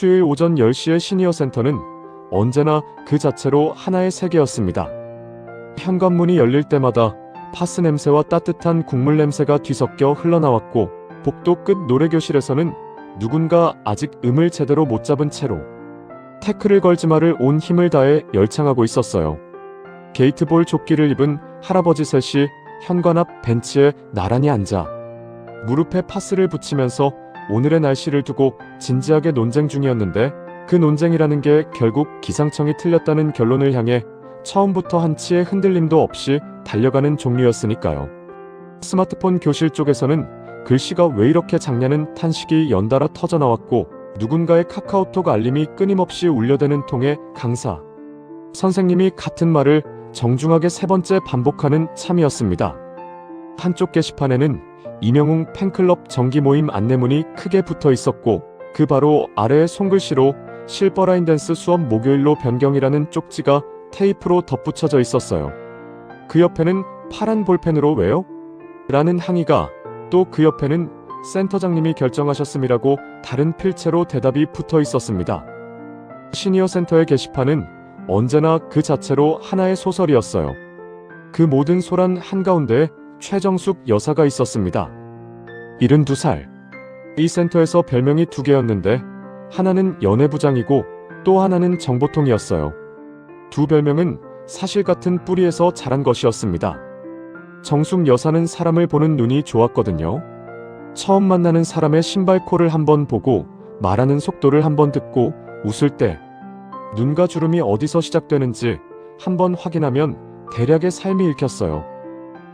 수요일 오전 10시의 시니어 센터는 언제나 그 자체로 하나의 세계였습니다. 현관문이 열릴 때마다 파스 냄새와 따뜻한 국물 냄새가 뒤섞여 흘러나왔고, 복도 끝 노래교실에서는 누군가 아직 음을 제대로 못 잡은 채로 태클을 걸지 말을 온 힘을 다해 열창하고 있었어요. 게이트볼 조끼를 입은 할아버지 셋이 현관 앞 벤치에 나란히 앉아 무릎에 파스를 붙이면서 오늘의 날씨를 두고 진지하게 논쟁 중이었는데, 그 논쟁이라는 게 결국 기상청이 틀렸다는 결론을 향해 처음부터 한치의 흔들림도 없이 달려가는 종류였으니까요. 스마트폰 교실 쪽에서는 글씨가 왜 이렇게 작냐는 탄식이 연달아 터져나왔고, 누군가의 카카오톡 알림이 끊임없이 울려대는 통에 강사 선생님이 같은 말을 정중하게 3번째 반복하는 참이었습니다. 한쪽 게시판에는 이명웅 팬클럽 정기 모임 안내문이 크게 붙어 있었고, 그 바로 아래에 손글씨로 실버라인 댄스 수업 목요일로 변경이라는 쪽지가 테이프로 덧붙여져 있었어요. 그 옆에는 파란 볼펜으로 왜요? 라는 항의가, 또 그 옆에는 센터장님이 결정하셨음이라고 다른 필체로 대답이 붙어 있었습니다. 시니어 센터의 게시판은 언제나 그 자체로 하나의 소설이었어요. 그 모든 소란 한가운데에 최정숙 여사가 있었습니다. 72살. 이 센터에서 별명이 2개였는데 하나는 연애부장이고 또 하나는 정보통이었어요. 두 별명은 사실 같은 뿌리에서 자란 것이었습니다. 정숙 여사는 사람을 보는 눈이 좋았거든요. 처음 만나는 사람의 신발코를 한번 보고 말하는 속도를 한번 듣고 웃을 때 눈과 주름이 어디서 시작되는지 한번 확인하면 대략의 삶이 읽혔어요.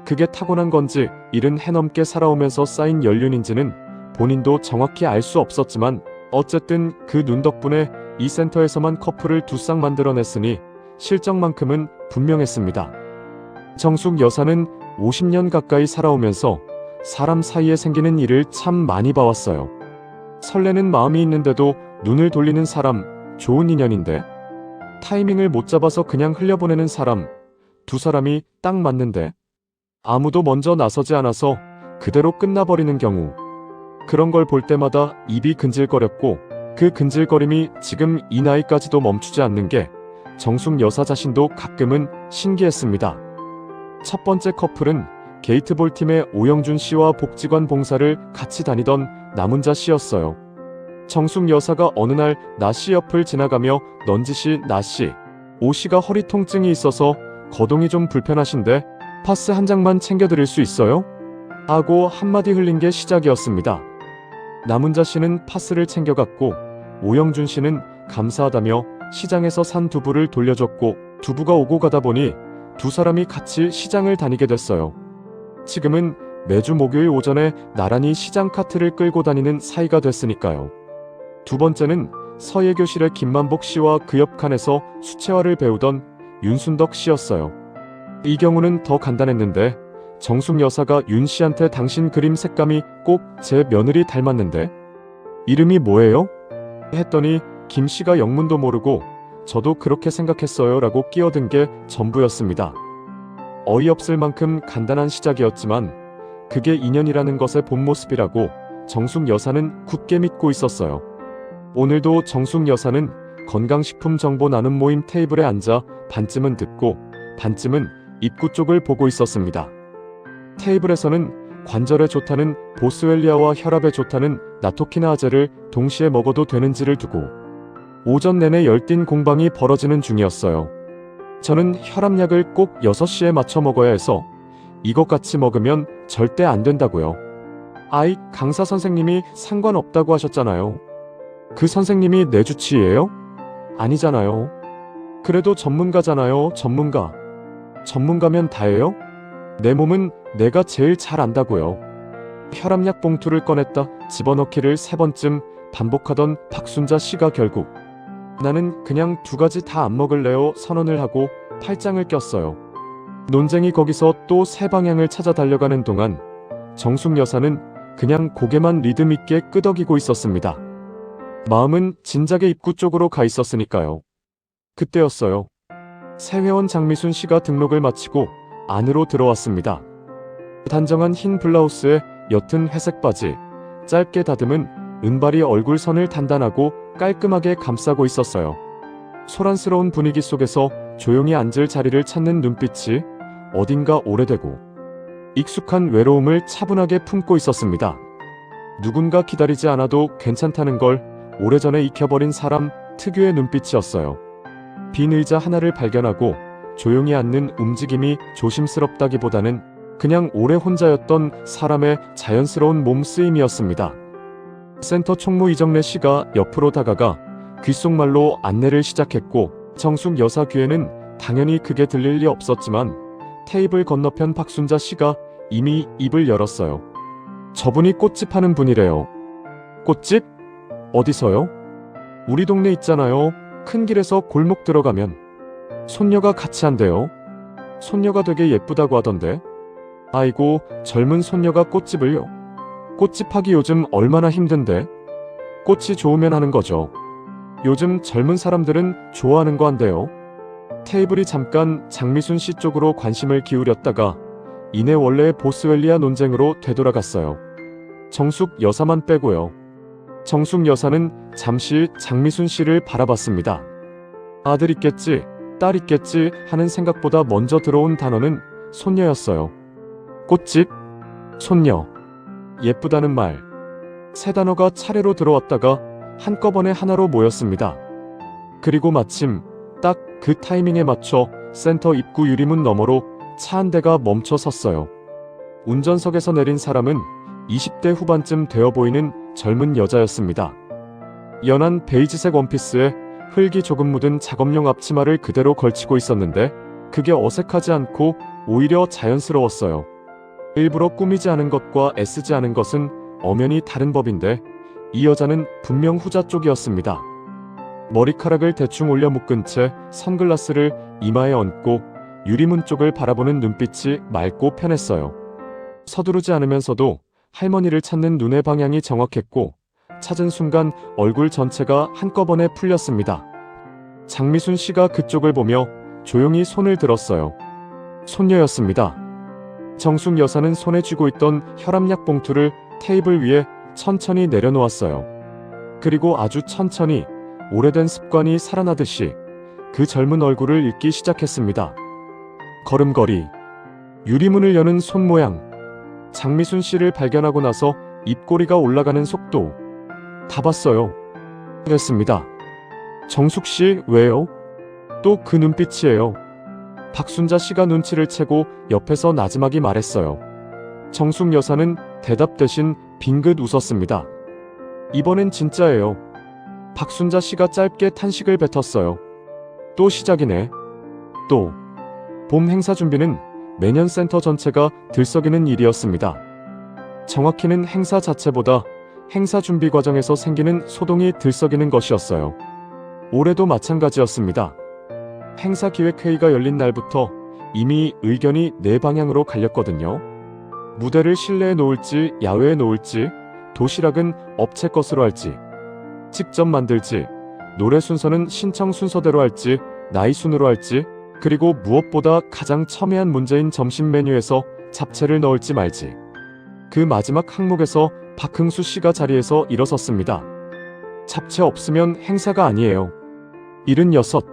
그게 타고난 건지 일은 해넘게 살아오면서 쌓인 연륜인지는 본인도 정확히 알 수 없었지만, 어쨌든 그 눈 덕분에 이 센터에서만 커플을 2쌍 만들어냈으니 실적만큼은 분명했습니다. 정숙 여사는 50년 가까이 살아오면서 사람 사이에 생기는 일을 참 많이 봐왔어요. 설레는 마음이 있는데도 눈을 돌리는 사람, 좋은 인연인데 타이밍을 못 잡아서 그냥 흘려보내는 사람, 두 사람이 딱 맞는데 아무도 먼저 나서지 않아서 그대로 끝나버리는 경우, 그런 걸 볼 때마다 입이 근질거렸고, 그 근질거림이 지금 이 나이까지도 멈추지 않는 게 정숙 여사 자신도 가끔은 신기했습니다. 첫 번째 커플은 게이트볼 팀의 오영준 씨와 복지관 봉사를 같이 다니던 남은자 씨였어요. 정숙 여사가 어느 날 나 씨 옆을 지나가며 넌지시 나 씨, 오 씨가 허리 통증이 있어서 거동이 좀 불편하신데 파스 한 장만 챙겨드릴 수 있어요? 하고 한마디 흘린 게 시작이었습니다. 남은자 씨는 파스를 챙겨갔고, 오영준 씨는 감사하다며 시장에서 산 두부를 돌려줬고, 두부가 오고 가다 보니 두 사람이 같이 시장을 다니게 됐어요. 지금은 매주 목요일 오전에 나란히 시장 카트를 끌고 다니는 사이가 됐으니까요. 두 번째는 서예교실의 김만복 씨와 그 옆 칸에서 수채화를 배우던 윤순덕 씨였어요. 이 경우는 더 간단했는데, 정숙 여사가 윤 씨한테 당신 그림 색감이 꼭 제 며느리 닮았는데 이름이 뭐예요? 했더니 김 씨가 영문도 모르고 저도 그렇게 생각했어요 라고 끼어든 게 전부였습니다. 어이없을 만큼 간단한 시작이었지만 그게 인연이라는 것의 본 모습이라고 정숙 여사는 굳게 믿고 있었어요. 오늘도 정숙 여사는 건강식품 정보 나눔 모임 테이블에 앉아 반쯤은 듣고 반쯤은 입구 쪽을 보고 있었습니다. 테이블에서는 관절에 좋다는 보스웰리아와 혈압에 좋다는 나토키나아제를 동시에 먹어도 되는지를 두고 오전 내내 열띤 공방이 벌어지는 중이었어요. 저는 혈압약을 꼭 6시에 맞춰 먹어야 해서 이것 같이 먹으면 절대 안 된다고요. 아이, 강사 선생님이 상관없다고 하셨잖아요. 그 선생님이 내 주치의예요? 아니잖아요. 그래도 전문가잖아요. 전문가. 전문가면 다예요? 내 몸은 내가 제일 잘 안다고요. 혈압약 봉투를 꺼냈다 집어넣기를 3번쯤 반복하던 박순자 씨가 결국 나는 그냥 2가지 다 안 먹을래요 선언을 하고 팔짱을 꼈어요. 논쟁이 거기서 또 새 방향을 찾아 달려가는 동안 정숙 여사는 그냥 고개만 리듬 있게 끄덕이고 있었습니다. 마음은 진작에 입구 쪽으로 가 있었으니까요. 그때였어요. 새 회원 장미순 씨가 등록을 마치고 안으로 들어왔습니다. 단정한 흰 블라우스에 옅은 회색 바지, 짧게 다듬은 은발이 얼굴선을 단단하고 깔끔하게 감싸고 있었어요. 소란스러운 분위기 속에서 조용히 앉을 자리를 찾는 눈빛이 어딘가 오래되고 익숙한 외로움을 차분하게 품고 있었습니다. 누군가 기다리지 않아도 괜찮다는 걸 오래전에 익혀버린 사람 특유의 눈빛이었어요. 빈 의자 하나를 발견하고 조용히 앉는 움직임이 조심스럽다기보다는 그냥 오래 혼자였던 사람의 자연스러운 몸쓰임이었습니다. 센터 총무 이정래 씨가 옆으로 다가가 귓속말로 안내를 시작했고 정숙 여사 귀에는 당연히 그게 들릴 리 없었지만 테이블 건너편 박순자 씨가 이미 입을 열었어요. 저분이 꽃집 하는 분이래요. 꽃집? 어디서요? 우리 동네 있잖아요. 큰 길에서 골목 들어가면. 손녀가 같이 한대요. 손녀가 되게 예쁘다고 하던데. 아이고, 젊은 손녀가 꽃집을요? 꽃집 하기 요즘 얼마나 힘든데. 꽃이 좋으면 하는 거죠. 요즘 젊은 사람들은 좋아하는 거 한대요. 테이블이 잠깐 장미순 씨 쪽으로 관심을 기울였다가 이내 원래의 보스웰리아 논쟁으로 되돌아갔어요. 정숙 여사만 빼고요. 정숙 여사는 잠시 장미순 씨를 바라봤습니다. 아들 있겠지, 딸 있겠지 하는 생각보다 먼저 들어온 단어는 손녀였어요. 꽃집, 손녀, 예쁘다는 말. 세 단어가 차례로 들어왔다가 한꺼번에 하나로 모였습니다. 그리고 마침 딱 그 타이밍에 맞춰 센터 입구 유리문 너머로 차 한 대가 멈춰 섰어요. 운전석에서 내린 사람은 20대 후반쯤 되어 보이는 젊은 여자였습니다. 연한 베이지색 원피스에 흙이 조금 묻은 작업용 앞치마를 그대로 걸치고 있었는데 그게 어색하지 않고 오히려 자연스러웠어요. 일부러 꾸미지 않은 것과 애쓰지 않은 것은 엄연히 다른 법인데 이 여자는 분명 후자 쪽이었습니다. 머리카락을 대충 올려 묶은 채 선글라스를 이마에 얹고 유리문 쪽을 바라보는 눈빛이 맑고 편했어요. 서두르지 않으면서도 할머니를 찾는 눈의 방향이 정확했고 찾은 순간 얼굴 전체가 한꺼번에 풀렸습니다. 장미순 씨가 그쪽을 보며 조용히 손을 들었어요. 손녀였습니다. 정숙 여사는 손에 쥐고 있던 혈압약 봉투를 테이블 위에 천천히 내려놓았어요. 그리고 아주 천천히 오래된 습관이 살아나듯이 그 젊은 얼굴을 읽기 시작했습니다. 걸음걸이, 유리문을 여는 손 모양, 장미순 씨를 발견하고 나서 입꼬리가 올라가는 속도. 다 봤어요. 그랬습니다. 정숙 씨, 왜요? 또 그 눈빛이에요. 박순자 씨가 눈치를 채고 옆에서 나지막이 말했어요. 정숙 여사는 대답 대신 빙긋 웃었습니다. 이번엔 진짜예요. 박순자 씨가 짧게 탄식을 뱉었어요. 또 시작이네. 또. 봄 행사 준비는 매년 센터 전체가 들썩이는 일이었습니다. 정확히는 행사 자체보다 행사 준비 과정에서 생기는 소동이 들썩이는 것이었어요. 올해도 마찬가지였습니다. 행사 기획회의가 열린 날부터 이미 의견이 네 방향으로 갈렸거든요. 무대를 실내에 놓을지 야외에 놓을지, 도시락은 업체 것으로 할지, 직접 만들지, 노래 순서는 신청 순서대로 할지, 나이 순으로 할지, 그리고 무엇보다 가장 첨예한 문제인 점심 메뉴에서 잡채를 넣을지 말지. 그 마지막 항목에서 박흥수 씨가 자리에서 일어섰습니다. 잡채 없으면 행사가 아니에요. 76.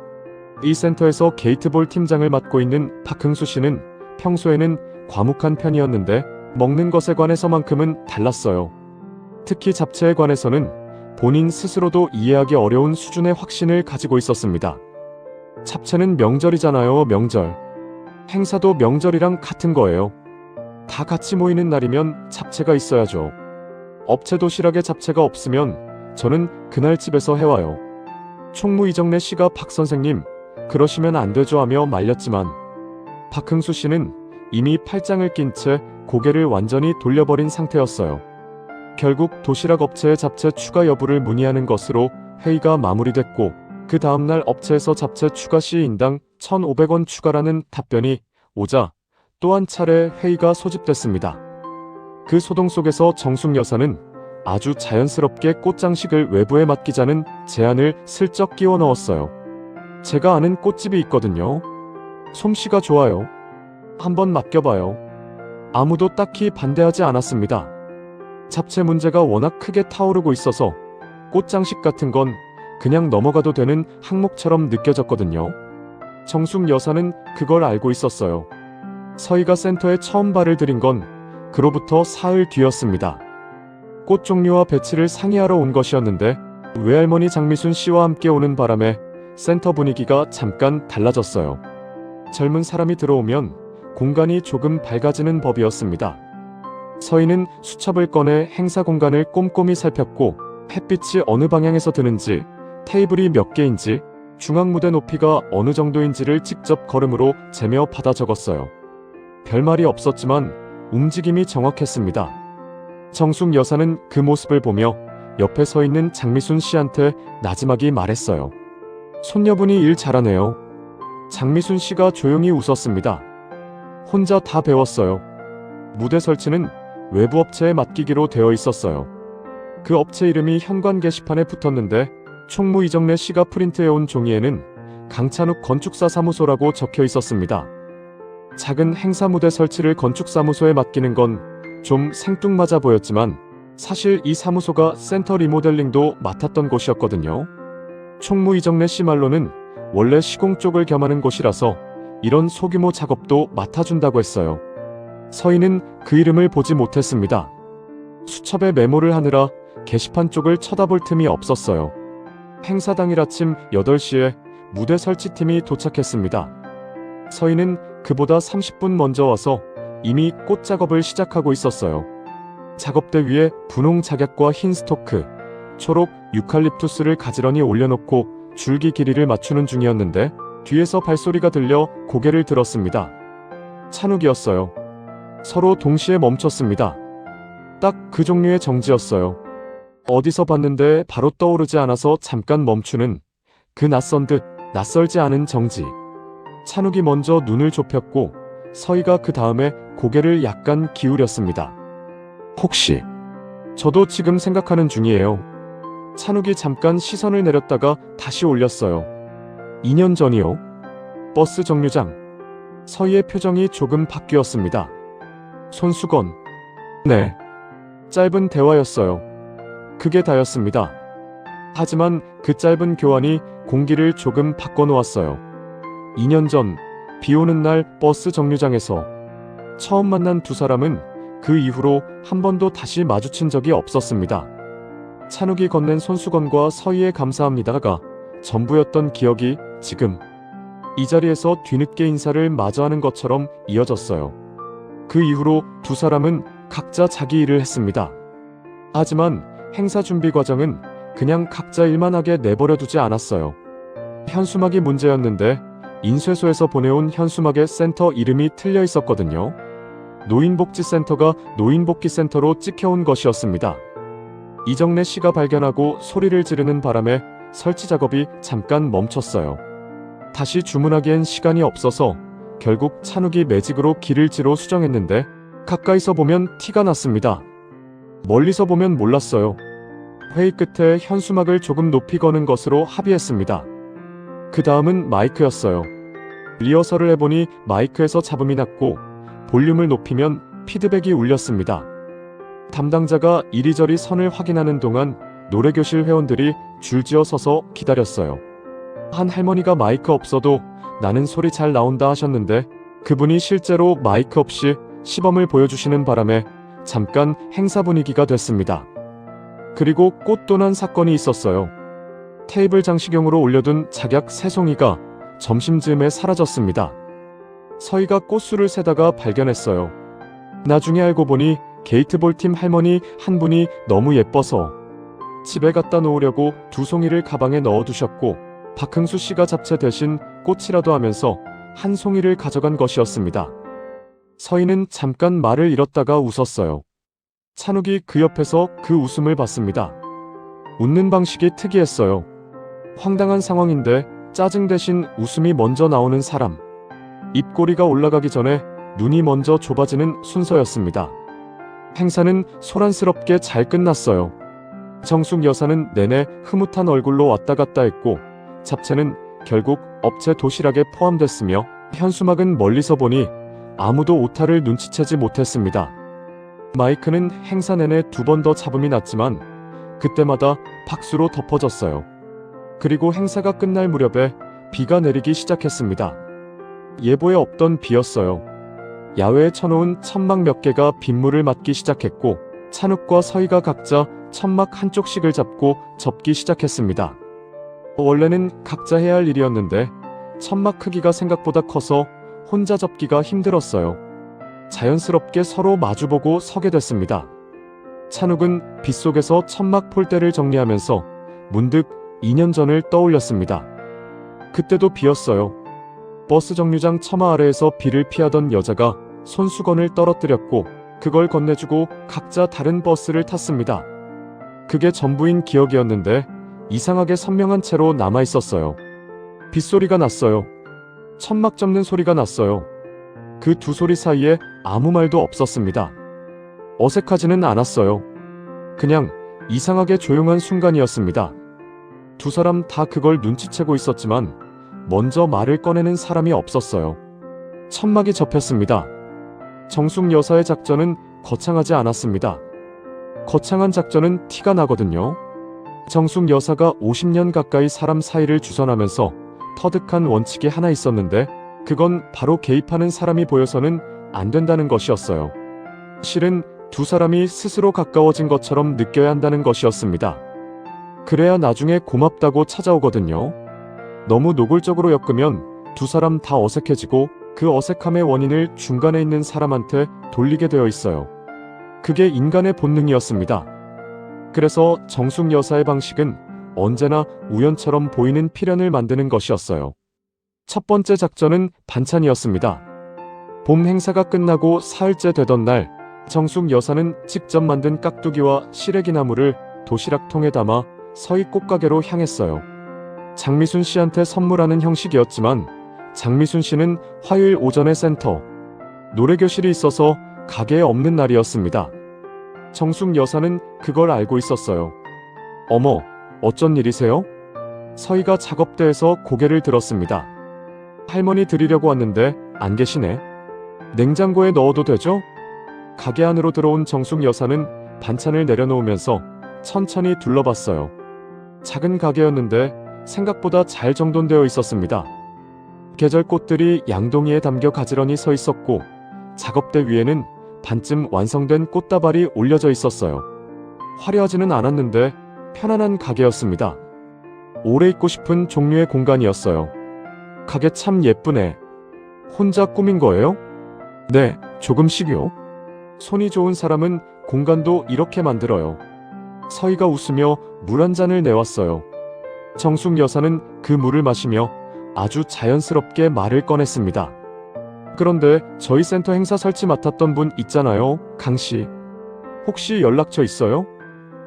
이 센터에서 게이트볼 팀장을 맡고 있는 박흥수 씨는 평소에는 과묵한 편이었는데 먹는 것에 관해서만큼은 달랐어요. 특히 잡채에 관해서는 본인 스스로도 이해하기 어려운 수준의 확신을 가지고 있었습니다. 잡채는 명절이잖아요, 명절. 행사도 명절이랑 같은 거예요. 다 같이 모이는 날이면 잡채가 있어야죠. 업체 도시락에 잡채가 없으면 저는 그날 집에서 해와요. 총무 이정래 씨가 박 선생님, 그러시면 안 되죠 하며 말렸지만 박흥수 씨는 이미 팔짱을 낀 채 고개를 완전히 돌려버린 상태였어요. 결국 도시락 업체의 잡채 추가 여부를 문의하는 것으로 회의가 마무리됐고 그 다음날 업체에서 잡채 추가 시 인당 1,500원 추가라는 답변이 오자 또 한 차례 회의가 소집됐습니다. 그 소동 속에서 정숙 여사는 아주 자연스럽게 꽃장식을 외부에 맡기자는 제안을 슬쩍 끼워 넣었어요. 제가 아는 꽃집이 있거든요. 솜씨가 좋아요. 한번 맡겨봐요. 아무도 딱히 반대하지 않았습니다. 잡채 문제가 워낙 크게 타오르고 있어서 꽃장식 같은 건 그냥 넘어가도 되는 항목처럼 느껴졌거든요. 정숙 여사는 그걸 알고 있었어요. 서희가 센터에 처음 발을 들인 건 그로부터 사흘 뒤였습니다. 꽃 종류와 배치를 상의하러 온 것이었는데 외할머니 장미순 씨와 함께 오는 바람에 센터 분위기가 잠깐 달라졌어요. 젊은 사람이 들어오면 공간이 조금 밝아지는 법이었습니다. 서희는 수첩을 꺼내 행사 공간을 꼼꼼히 살폈고 햇빛이 어느 방향에서 드는지, 테이블이 몇 개인지, 중앙 무대 높이가 어느 정도인지를 직접 걸음으로 재며 받아 적었어요. 별말이 없었지만 움직임이 정확했습니다. 정숙 여사는 그 모습을 보며 옆에 서 있는 장미순 씨한테 나지막이 말했어요. 손녀분이 일 잘하네요. 장미순 씨가 조용히 웃었습니다. 혼자 다 배웠어요. 무대 설치는 외부 업체에 맡기기로 되어 있었어요. 그 업체 이름이 현관 게시판에 붙었는데 총무 이정래 씨가 프린트해온 종이에는 강찬욱 건축사 사무소라고 적혀 있었습니다. 작은 행사 무대 설치를 건축사무소에 맡기는 건 좀 생뚱맞아 보였지만 사실 이 사무소가 센터 리모델링도 맡았던 곳이었거든요. 총무 이정래 씨 말로는 원래 시공 쪽을 겸하는 곳이라서 이런 소규모 작업도 맡아준다고 했어요. 서희는 그 이름을 보지 못했습니다. 수첩에 메모를 하느라 게시판 쪽을 쳐다볼 틈이 없었어요. 행사 당일 아침 8시에 무대 설치팀이 도착했습니다. 서희는 그보다 30분 먼저 와서 이미 꽃 작업을 시작하고 있었어요. 작업대 위에 분홍 작약과 흰 스토크, 초록 유칼립투스를 가지런히 올려놓고 줄기 길이를 맞추는 중이었는데 뒤에서 발소리가 들려 고개를 들었습니다. 찬욱이었어요. 서로 동시에 멈췄습니다. 딱 그 종류의 정지였어요. 어디서 봤는데 바로 떠오르지 않아서 잠깐 멈추는 그 낯선 듯 낯설지 않은 정지. 찬욱이 먼저 눈을 좁혔고 서희가 그 다음에 고개를 약간 기울였습니다. 혹시 저도 지금 생각하는 중이에요. 찬욱이 잠깐 시선을 내렸다가 다시 올렸어요. 2년 전이요. 버스 정류장. 서희의 표정이 조금 바뀌었습니다. 손수건. 네. 짧은 대화였어요. 그게 다였습니다. 하지만 그 짧은 교환이 공기를 조금 바꿔놓았어요. 2년 전 비 오는 날 버스 정류장에서 처음 만난 두 사람은 그 이후로 한 번도 다시 마주친 적이 없었습니다. 찬욱이 건넨 손수건과 서희의 감사합니다가 전부였던 기억이 지금 이 자리에서 뒤늦게 인사를 마주하는 것처럼 이어졌어요. 그 이후로 두 사람은 각자 자기 일을 했습니다. 하지만 행사 준비 과정은 그냥 각자 일만 하게 내버려두지 않았어요. 현수막이 문제였는데 인쇄소에서 보내온 현수막에 센터 이름이 틀려 있었거든요. 노인복지센터가 노인복귀센터로 찍혀온 것이었습니다. 이정래 씨가 발견하고 소리를 지르는 바람에 설치 작업이 잠깐 멈췄어요. 다시 주문하기엔 시간이 없어서 결국 찬욱이 매직으로 길을지로 수정했는데 가까이서 보면 티가 났습니다. 멀리서 보면 몰랐어요. 회의 끝에 현수막을 조금 높이 거는 것으로 합의했습니다. 그 다음은 마이크였어요. 리허설을 해보니 마이크에서 잡음이 났고 볼륨을 높이면 피드백이 울렸습니다. 담당자가 이리저리 선을 확인하는 동안 노래교실 회원들이 줄지어 서서 기다렸어요. 한 할머니가 마이크 없어도 나는 소리 잘 나온다 하셨는데 그분이 실제로 마이크 없이 시범을 보여주시는 바람에 잠깐 행사 분위기가 됐습니다. 그리고 꽃도난 사건이 있었어요. 테이블 장식용으로 올려둔 작약 3송이가 점심쯤에 사라졌습니다. 서희가 꽃수를 세다가 발견했어요. 나중에 알고 보니 게이트볼 팀 할머니 한 분이 너무 예뻐서 집에 갖다 놓으려고 2송이를 가방에 넣어두셨고 박흥수 씨가 잡채 대신 꽃이라도 하면서 1송이를 가져간 것이었습니다. 서희는 잠깐 말을 잃었다가 웃었어요. 찬욱이 그 옆에서 그 웃음을 봤습니다. 웃는 방식이 특이했어요. 황당한 상황인데 짜증 대신 웃음이 먼저 나오는 사람. 입꼬리가 올라가기 전에 눈이 먼저 좁아지는 순서였습니다. 행사는 소란스럽게 잘 끝났어요. 정숙 여사는 내내 흐뭇한 얼굴로 왔다 갔다 했고 잡채는 결국 업체 도시락에 포함됐으며 현수막은 멀리서 보니 아무도 오타를 눈치채지 못했습니다. 마이크는 행사 내내 2번 더 잡음이 났지만 그때마다 박수로 덮어졌어요. 그리고 행사가 끝날 무렵에 비가 내리기 시작했습니다. 예보에 없던 비였어요. 야외에 쳐놓은 천막 몇 개가 빗물을 맞기 시작했고 찬욱과 서희가 각자 천막 한쪽씩을 잡고 접기 시작했습니다. 원래는 각자 해야 할 일이었는데 천막 크기가 생각보다 커서 혼자 접기가 힘들었어요. 자연스럽게 서로 마주보고 서게 됐습니다. 찬욱은 빗속에서 천막 폴대를 정리하면서 문득 2년 전을 떠올렸습니다. 그때도 비였어요. 버스 정류장 처마 아래에서 비를 피하던 여자가 손수건을 떨어뜨렸고 그걸 건네주고 각자 다른 버스를 탔습니다. 그게 전부인 기억이었는데 이상하게 선명한 채로 남아있었어요. 빗소리가 났어요. 천막 접는 소리가 났어요. 그 두 소리 사이에 아무 말도 없었습니다. 어색하지는 않았어요. 그냥 이상하게 조용한 순간이었습니다. 두 사람 다 그걸 눈치채고 있었지만 먼저 말을 꺼내는 사람이 없었어요. 천막이 접혔습니다. 정숙 여사의 작전은 거창하지 않았습니다. 거창한 작전은 티가 나거든요. 정숙 여사가 50년 가까이 사람 사이를 주선하면서 터득한 원칙이 하나 있었는데 그건 바로 개입하는 사람이 보여서는 안 된다는 것이었어요. 실은 두 사람이 스스로 가까워진 것처럼 느껴야 한다는 것이었습니다. 그래야 나중에 고맙다고 찾아오거든요. 너무 노골적으로 엮으면 두 사람 다 어색해지고 그 어색함의 원인을 중간에 있는 사람한테 돌리게 되어 있어요. 그게 인간의 본능이었습니다. 그래서 정숙 여사의 방식은 언제나 우연처럼 보이는 필연을 만드는 것이었어요. 첫 번째 작전은 반찬이었습니다. 봄 행사가 끝나고 사흘째 되던 날, 정숙 여사는 직접 만든 깍두기와 시래기 나물을 도시락통에 담아 서희 꽃가게로 향했어요. 장미순 씨한테 선물하는 형식이었지만 장미순 씨는 화요일 오전에 센터, 노래교실이 있어서 가게에 없는 날이었습니다. 정숙 여사는 그걸 알고 있었어요. 어머, 어쩐 일이세요? 서희가 작업대에서 고개를 들었습니다. 할머니 드리려고 왔는데 안 계시네. 냉장고에 넣어도 되죠? 가게 안으로 들어온 정숙 여사는 반찬을 내려놓으면서 천천히 둘러봤어요. 작은 가게였는데 생각보다 잘 정돈되어 있었습니다. 계절 꽃들이 양동이에 담겨 가지런히 서 있었고 작업대 위에는 반쯤 완성된 꽃다발이 올려져 있었어요. 화려하지는 않았는데 편안한 가게였습니다. 오래 있고 싶은 종류의 공간이었어요. 가게 참 예쁘네. 혼자 꾸민 거예요? 네, 조금씩요. 손이 좋은 사람은 공간도 이렇게 만들어요. 서희가 웃으며 물 한 잔을 내왔어요. 정숙 여사는 그 물을 마시며 아주 자연스럽게 말을 꺼냈습니다. 그런데 저희 센터 행사 설치 맡았던 분 있잖아요, 강씨. 혹시 연락처 있어요?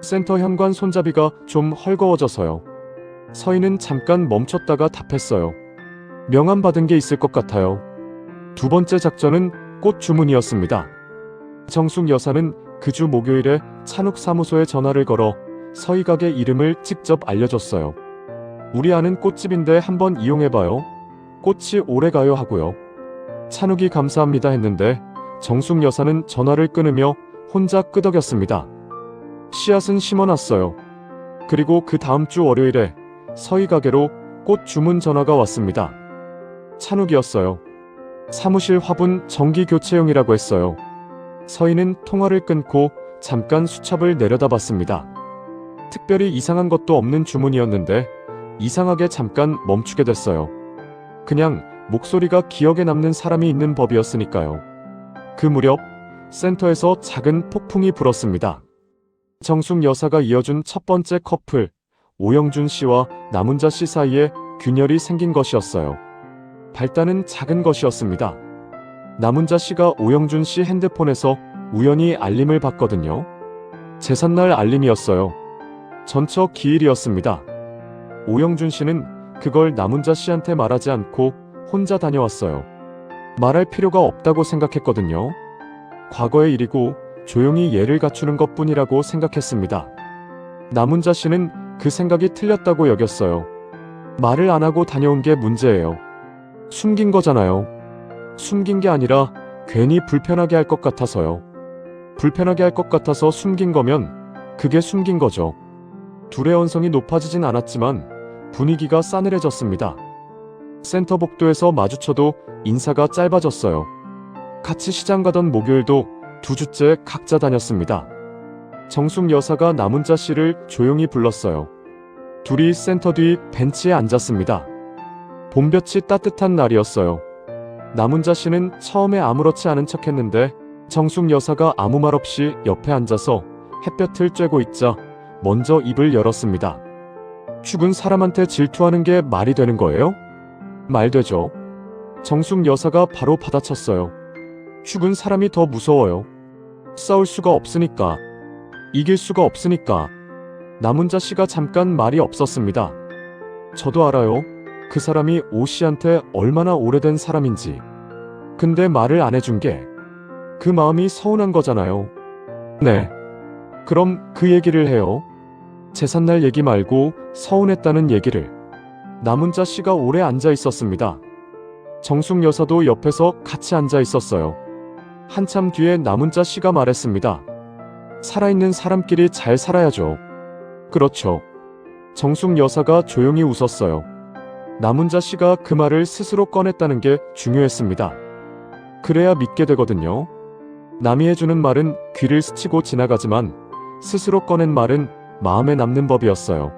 센터 현관 손잡이가 좀 헐거워져서요. 서희는 잠깐 멈췄다가 답했어요. 명함 받은 게 있을 것 같아요. 두 번째 작전은 꽃 주문이었습니다. 정숙 여사는 그 주 목요일에 찬욱 사무소에 전화를 걸어 서희 가게 이름을 직접 알려줬어요. 우리 아는 꽃집인데 한번 이용해봐요. 꽃이 오래가요 하고요. 찬욱이 감사합니다 했는데 정숙 여사는 전화를 끊으며 혼자 끄덕였습니다. 씨앗은 심어놨어요. 그리고 그 다음 주 월요일에 서희 가게로 꽃 주문 전화가 왔습니다. 찬욱이었어요. 사무실 화분 정기 교체용이라고 했어요. 서희는 통화를 끊고 잠깐 수첩을 내려다봤습니다. 특별히 이상한 것도 없는 주문이었는데 이상하게 잠깐 멈추게 됐어요. 그냥 목소리가 기억에 남는 사람이 있는 법이었으니까요. 그 무렵 센터에서 작은 폭풍이 불었습니다. 정숙 여사가 이어준 첫 번째 커플, 오영준 씨와 남은자 씨 사이에 균열이 생긴 것이었어요. 발단은 작은 것이었습니다. 남은자 씨가 오영준 씨 핸드폰에서 우연히 알림을 받거든요. 제삿날 알림이었어요. 전처 기일이었습니다. 오영준 씨는 그걸 남은자 씨한테 말하지 않고 혼자 다녀왔어요. 말할 필요가 없다고 생각했거든요. 과거의 일이고 조용히 예를 갖추는 것뿐이라고 생각했습니다. 남은자 씨는 그 생각이 틀렸다고 여겼어요. 말을 안 하고 다녀온 게 문제예요. 숨긴 거잖아요. 숨긴 게 아니라 괜히 불편하게 할 것 같아서요. 불편하게 할 것 같아서 숨긴 거면 그게 숨긴 거죠. 둘의 언성이 높아지진 않았지만 분위기가 싸늘해졌습니다. 센터 복도에서 마주쳐도 인사가 짧아졌어요. 같이 시장 가던 목요일도 2주째 각자 다녔습니다. 정숙 여사가 남은자 씨를 조용히 불렀어요. 둘이 센터 뒤 벤치에 앉았습니다. 봄볕이 따뜻한 날이었어요. 남은자 씨는 처음에 아무렇지 않은 척했는데 정숙 여사가 아무 말 없이 옆에 앉아서 햇볕을 쬐고 있자 먼저 입을 열었습니다. 죽은 사람한테 질투하는 게 말이 되는 거예요? 말 되죠. 정숙 여사가 바로 받아쳤어요. 죽은 사람이 더 무서워요. 싸울 수가 없으니까. 이길 수가 없으니까. 남은자 씨가 잠깐 말이 없었습니다. 저도 알아요. 그 사람이 오 씨한테 얼마나 오래된 사람인지. 근데 말을 안 해준 게 그 마음이 서운한 거잖아요. 네. 그럼 그 얘기를 해요. 제삿날 얘기 말고 서운했다는 얘기를. 남은자 씨가 오래 앉아 있었습니다. 정숙 여사도 옆에서 같이 앉아 있었어요. 한참 뒤에 남은자 씨가 말했습니다. 살아있는 사람끼리 잘 살아야죠. 그렇죠. 정숙 여사가 조용히 웃었어요. 남은자 씨가 그 말을 스스로 꺼냈다는 게 중요했습니다. 그래야 믿게 되거든요. 남이 해주는 말은 귀를 스치고 지나가지만 스스로 꺼낸 말은 마음에 남는 법이었어요.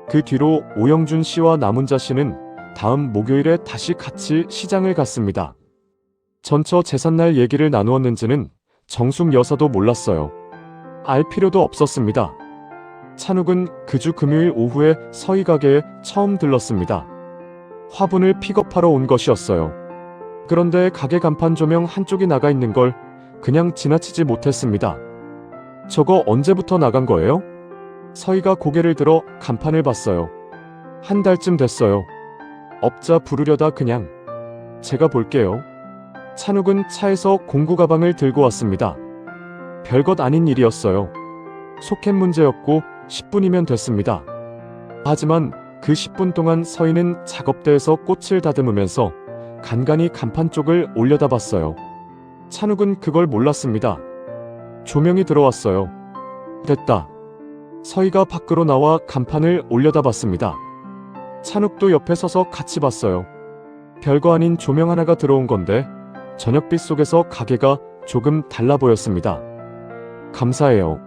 그 뒤로 오영준 씨와 남은자 씨는 다음 목요일에 다시 같이 시장을 갔습니다. 전처 제삿날 얘기를 나누었는지는 정숙 여사도 몰랐어요. 알 필요도 없었습니다. 찬욱은 그 주 금요일 오후에 서희 가게에 처음 들렀습니다. 화분을 픽업하러 온 것이었어요. 그런데 가게 간판 조명 한쪽이 나가 있는 걸 그냥 지나치지 못했습니다. 저거 언제부터 나간 거예요? 서희가 고개를 들어 간판을 봤어요. 한 달쯤 됐어요. 업자 부르려다 그냥. 제가 볼게요. 찬욱은 차에서 공구 가방을 들고 왔습니다. 별것 아닌 일이었어요. 소켓 문제였고 10분이면 됐습니다. 하지만 그 10분 동안 서희는 작업대에서 꽃을 다듬으면서 간간히 간판 쪽을 올려다봤어요. 찬욱은 그걸 몰랐습니다. 조명이 들어왔어요. 됐다. 서희가 밖으로 나와 간판을 올려다봤습니다. 찬욱도 옆에 서서 같이 봤어요. 별거 아닌 조명 하나가 들어온 건데 저녁빛 속에서 가게가 조금 달라 보였습니다. 감사해요.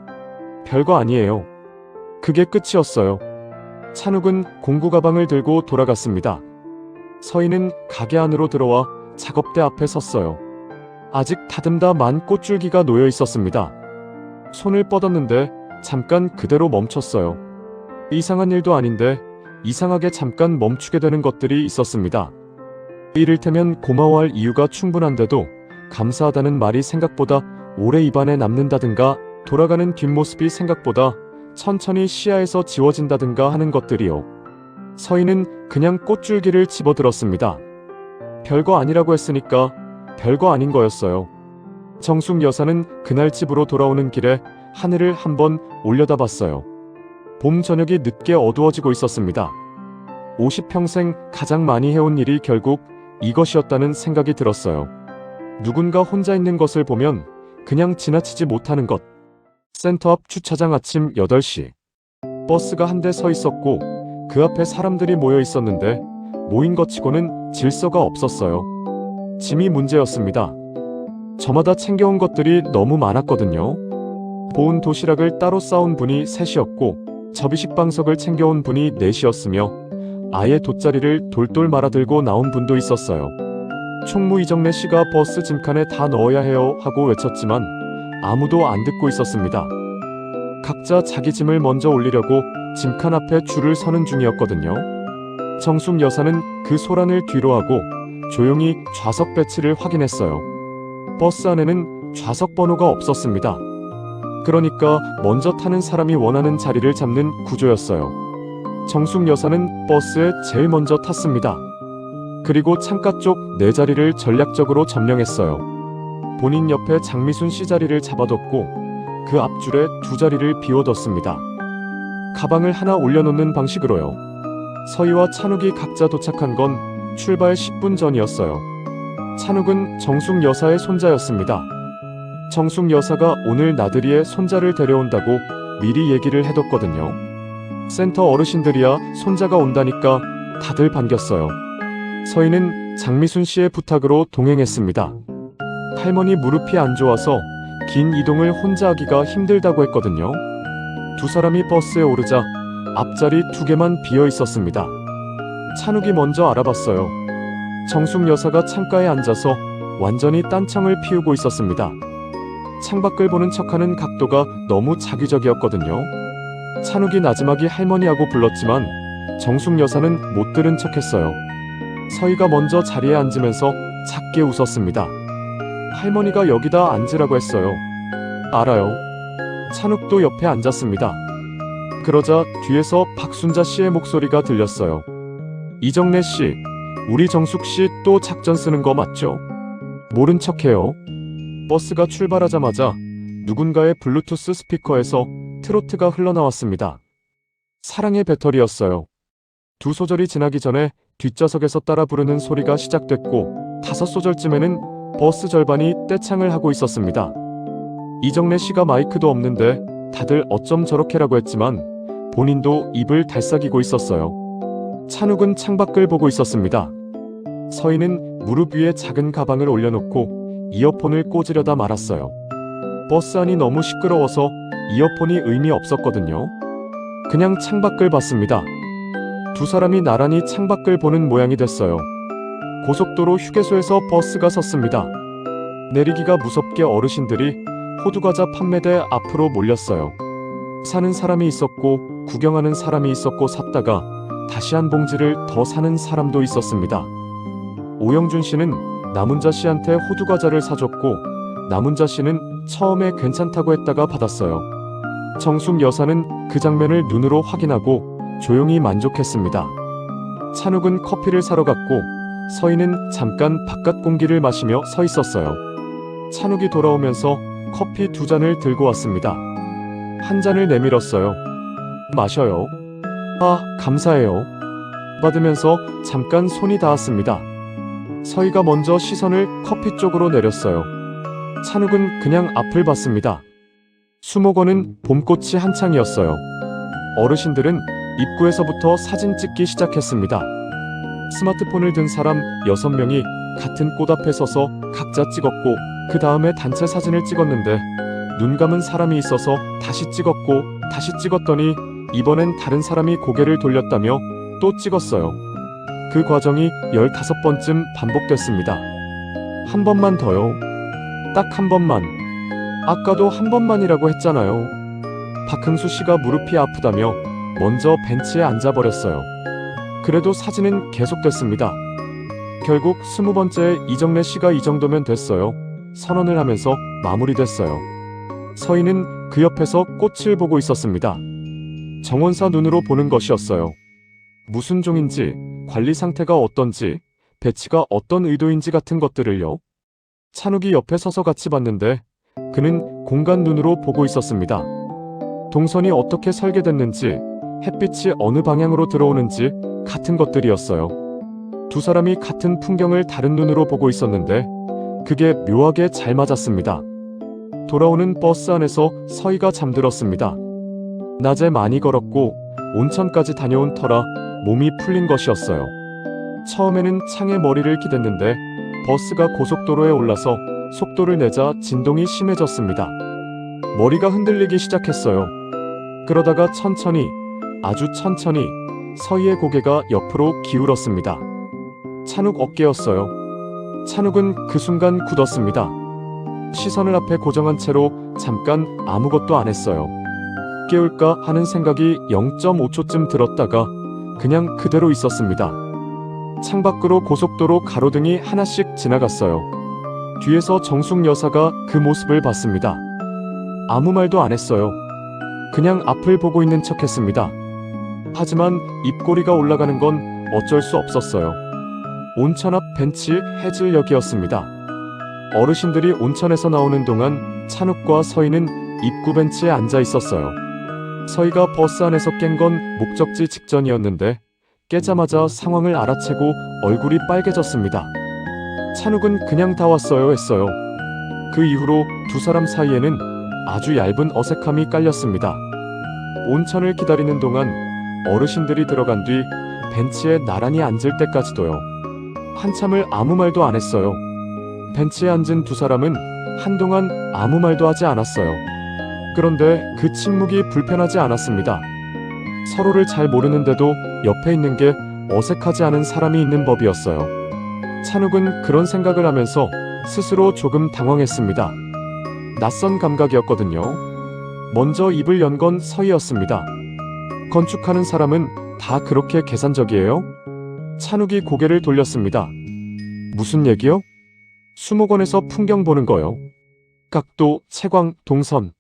별거 아니에요. 그게 끝이었어요. 찬욱은 공구 가방을 들고 돌아갔습니다. 서희는 가게 안으로 들어와 작업대 앞에 섰어요. 아직 다듬다 만 꽃줄기가 놓여 있었습니다. 손을 뻗었는데 잠깐 그대로 멈췄어요. 이상한 일도 아닌데 이상하게 잠깐 멈추게 되는 것들이 있었습니다. 이를테면 고마워할 이유가 충분한데도 감사하다는 말이 생각보다 오래 입안에 남는다든가 돌아가는 뒷모습이 생각보다 천천히 시야에서 지워진다든가 하는 것들이요. 서희는 그냥 꽃줄기를 집어들었습니다. 별거 아니라고 했으니까 별거 아닌 거였어요. 정숙 여사는 그날 집으로 돌아오는 길에 하늘을 한번 올려다봤어요. 봄 저녁이 늦게 어두워지고 있었습니다. 50평생 가장 많이 해온 일이 결국 이것이었다는 생각이 들었어요. 누군가 혼자 있는 것을 보면 그냥 지나치지 못하는 것. 센터 앞 주차장 아침 8시. 버스가 한 대 서 있었고 그 앞에 사람들이 모여 있었는데 모인 것 치고는 질서가 없었어요. 짐이 문제였습니다. 저마다 챙겨온 것들이 너무 많았거든요. 보온 도시락을 따로 싸온 분이 3이었고 접이식 방석을 챙겨온 분이 4이었으며 아예 돗자리를 돌돌 말아들고 나온 분도 있었어요. 총무 이정래 씨가 버스 짐칸에 다 넣어야 해요 하고 외쳤지만 아무도 안 듣고 있었습니다. 각자 자기 짐을 먼저 올리려고 짐칸 앞에 줄을 서는 중이었거든요. 정숙 여사는 그 소란을 뒤로하고 조용히 좌석 배치를 확인했어요. 버스 안에는 좌석 번호가 없었습니다. 그러니까 먼저 타는 사람이 원하는 자리를 잡는 구조였어요. 정숙 여사는 버스에 제일 먼저 탔습니다. 그리고 창가 쪽 4자리를 전략적으로 점령했어요. 본인 옆에 장미순 씨 자리를 잡아뒀고 그 앞줄에 2자리를 비워뒀습니다. 가방을 하나 올려놓는 방식으로요. 서희와 찬욱이 각자 도착한 건 출발 10분 전이었어요. 찬욱은 정숙 여사의 손자였습니다. 정숙 여사가 오늘 나들이에 손자를 데려온다고 미리 얘기를 해뒀거든요. 센터 어르신들이야 손자가 온다니까 다들 반겼어요. 서희는 장미순 씨의 부탁으로 동행했습니다. 할머니 무릎이 안 좋아서 긴 이동을 혼자 하기가 힘들다고 했거든요. 두 사람이 버스에 오르자 앞자리 2개만 비어 있었습니다. 찬욱이 먼저 알아봤어요. 정숙 여사가 창가에 앉아서 완전히 딴청을 피우고 있었습니다. 창밖을 보는 척하는 각도가 너무 자기적이었거든요. 찬욱이 나지막이 할머니하고 불렀지만 정숙 여사는 못 들은 척했어요. 서희가 먼저 자리에 앉으면서 작게 웃었습니다. 할머니가 여기다 앉으라고 했어요. 알아요. 찬욱도 옆에 앉았습니다. 그러자 뒤에서 박순자 씨의 목소리가 들렸어요. 이정래 씨, 우리 정숙 씨 또 작전 쓰는 거 맞죠? 모른 척해요. 버스가 출발하자마자 누군가의 블루투스 스피커에서 트로트가 흘러나왔습니다. 사랑의 배터리였어요. 두 소절이 지나기 전에 뒷좌석에서 따라 부르는 소리가 시작됐고 5소절쯤에는 버스 절반이 떼창을 하고 있었습니다. 이정래 씨가 마이크도 없는데 다들 어쩜 저렇게라고 했지만 본인도 입을 달싹이고 있었어요. 찬욱은 창밖을 보고 있었습니다. 서희는 무릎 위에 작은 가방을 올려놓고 이어폰을 꽂으려다 말았어요. 버스 안이 너무 시끄러워서 이어폰이 의미 없었거든요. 그냥 창밖을 봤습니다. 두 사람이 나란히 창밖을 보는 모양이 됐어요. 고속도로 휴게소에서 버스가 섰습니다. 내리기가 무섭게 어르신들이 호두과자 판매대 앞으로 몰렸어요. 사는 사람이 있었고 구경하는 사람이 있었고 샀다가 다시 한 봉지를 더 사는 사람도 있었습니다. 오영준 씨는 남은자 씨한테 호두과자를 사줬고 남은자 씨는 처음에 괜찮다고 했다가 받았어요. 정숙 여사는 그 장면을 눈으로 확인하고 조용히 만족했습니다. 찬욱은 커피를 사러 갔고 서희는 잠깐 바깥 공기를 마시며 서 있었어요. 찬욱이 돌아오면서 커피 2잔을 들고 왔습니다. 한 잔을 내밀었어요. 마셔요. 아, 감사해요. 받으면서 잠깐 손이 닿았습니다. 서희가 먼저 시선을 커피 쪽으로 내렸어요. 찬욱은 그냥 앞을 봤습니다. 수목원은 봄꽃이 한창이었어요. 어르신들은 입구에서부터 사진 찍기 시작했습니다. 스마트폰을 든 사람 6명이 같은 꽃 앞에 서서 각자 찍었고 그 다음에 단체 사진을 찍었는데 눈 감은 사람이 있어서 다시 찍었고 다시 찍었더니 이번엔 다른 사람이 고개를 돌렸다며 또 찍었어요. 그 과정이 15번쯤 반복됐습니다. 한 번만 더요. 딱 한 번만. 아까도 한 번만이라고 했잖아요. 박흥수 씨가 무릎이 아프다며 먼저 벤치에 앉아버렸어요. 그래도 사진은 계속됐습니다. 결국 20번째에 이정래 씨가 이 정도면 됐어요. 선언을 하면서 마무리됐어요. 서희는 그 옆에서 꽃을 보고 있었습니다. 정원사 눈으로 보는 것이었어요. 무슨 종인지, 관리 상태가 어떤지, 배치가 어떤 의도인지 같은 것들을요. 찬욱이 옆에 서서 같이 봤는데 그는 공간 눈으로 보고 있었습니다. 동선이 어떻게 설계됐는지, 햇빛이 어느 방향으로 들어오는지 같은 것들이었어요. 두 사람이 같은 풍경을 다른 눈으로 보고 있었는데 그게 묘하게 잘 맞았습니다. 돌아오는 버스 안에서 서희가 잠들었습니다. 낮에 많이 걸었고 온천까지 다녀온 터라 몸이 풀린 것이었어요. 처음에는 창에 머리를 기댔는데 버스가 고속도로에 올라서 속도를 내자 진동이 심해졌습니다. 머리가 흔들리기 시작했어요. 그러다가 천천히, 아주 천천히 서희의 고개가 옆으로 기울었습니다. 찬욱 어깨였어요. 찬욱은 그 순간 굳었습니다. 시선을 앞에 고정한 채로 잠깐 아무것도 안 했어요. 깨울까 하는 생각이 0.5초쯤 들었다가 그냥 그대로 있었습니다. 창밖으로 고속도로 가로등이 하나씩 지나갔어요. 뒤에서 정숙 여사가 그 모습을 봤습니다. 아무 말도 안 했어요. 그냥 앞을 보고 있는 척 했습니다. 하지만 입꼬리가 올라가는 건 어쩔 수 없었어요. 온천 앞 벤치 해질녘이었습니다. 어르신들이 온천에서 나오는 동안 찬욱과 서희는 입구 벤치에 앉아 있었어요. 서희가 버스 안에서 깬 건 목적지 직전이었는데 깨자마자 상황을 알아채고 얼굴이 빨개졌습니다. 찬욱은 그냥 다 왔어요 했어요. 그 이후로 두 사람 사이에는 아주 얇은 어색함이 깔렸습니다. 온천을 기다리는 동안 어르신들이 들어간 뒤 벤치에 나란히 앉을 때까지도요. 한참을 아무 말도 안 했어요. 벤치에 앉은 두 사람은 한동안 아무 말도 하지 않았어요. 그런데 그 침묵이 불편하지 않았습니다. 서로를 잘 모르는데도 옆에 있는 게 어색하지 않은 사람이 있는 법이었어요. 찬욱은 그런 생각을 하면서 스스로 조금 당황했습니다. 낯선 감각이었거든요. 먼저 입을 연 건 서희였습니다. 건축하는 사람은 다 그렇게 계산적이에요? 찬욱이 고개를 돌렸습니다. 무슨 얘기요? 수목원에서 풍경 보는 거요. 각도, 채광, 동선.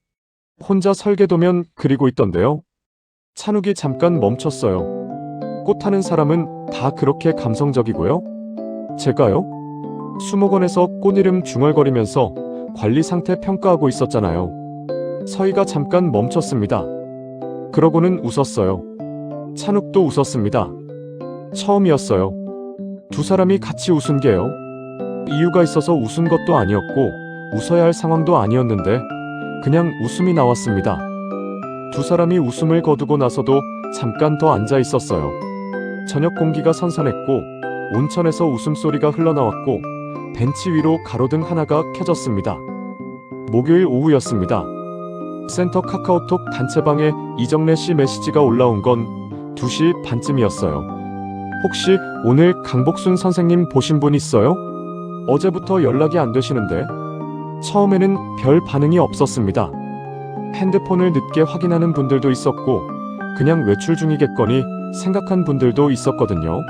혼자 설계도면 그리고 있던데요. 찬욱이 잠깐 멈췄어요. 꽃하는 사람은 다 그렇게 감성적이고요. 제가요? 수목원에서 꽃 이름 중얼거리면서 관리 상태 평가하고 있었잖아요. 서희가 잠깐 멈췄습니다. 그러고는 웃었어요. 찬욱도 웃었습니다. 처음이었어요. 두 사람이 같이 웃은 게요. 이유가 있어서 웃은 것도 아니었고 웃어야 할 상황도 아니었는데 그냥 웃음이 나왔습니다. 두 사람이 웃음을 거두고 나서도 잠깐 더 앉아 있었어요. 저녁 공기가 선선했고 온천에서 웃음소리가 흘러나왔고 벤치 위로 가로등 하나가 켜졌습니다. 목요일 오후였습니다. 센터 카카오톡 단체방에 이정래 씨 메시지가 올라온 건 2시 반쯤이었어요. 혹시 오늘 강복순 선생님 보신 분 있어요? 어제부터 연락이 안 되시는데. 처음에는 별 반응이 없었습니다. 핸드폰을 늦게 확인하는 분들도 있었고 그냥 외출 중이겠거니 생각한 분들도 있었거든요.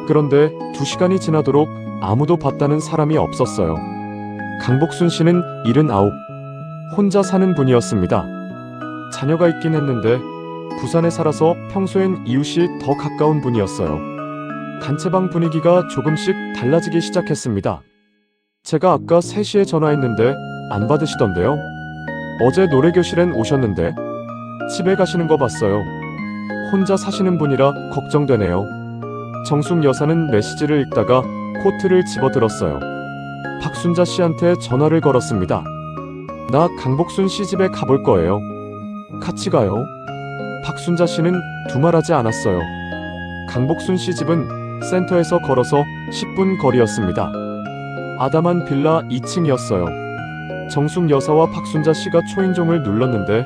그런데 2시간이 지나도록 아무도 봤다는 사람이 없었어요. 강복순 씨는 79, 혼자 사는 분이었습니다. 자녀가 있긴 했는데 부산에 살아서 평소엔 이웃이 더 가까운 분이었어요. 단체방 분위기가 조금씩 달라지기 시작했습니다. 제가 아까 3시에 전화했는데 안 받으시던데요. 어제 노래교실엔 오셨는데 집에 가시는 거 봤어요. 혼자 사시는 분이라 걱정되네요. 정숙 여사는 메시지를 읽다가 코트를 집어들었어요. 박순자 씨한테 전화를 걸었습니다. 나 강복순 씨 집에 가볼 거예요. 같이 가요. 박순자 씨는 두말하지 않았어요. 강복순 씨 집은 센터에서 걸어서 10분 거리였습니다. 아담한 빌라 2층이었어요. 정숙 여사와 박순자 씨가 초인종을 눌렀는데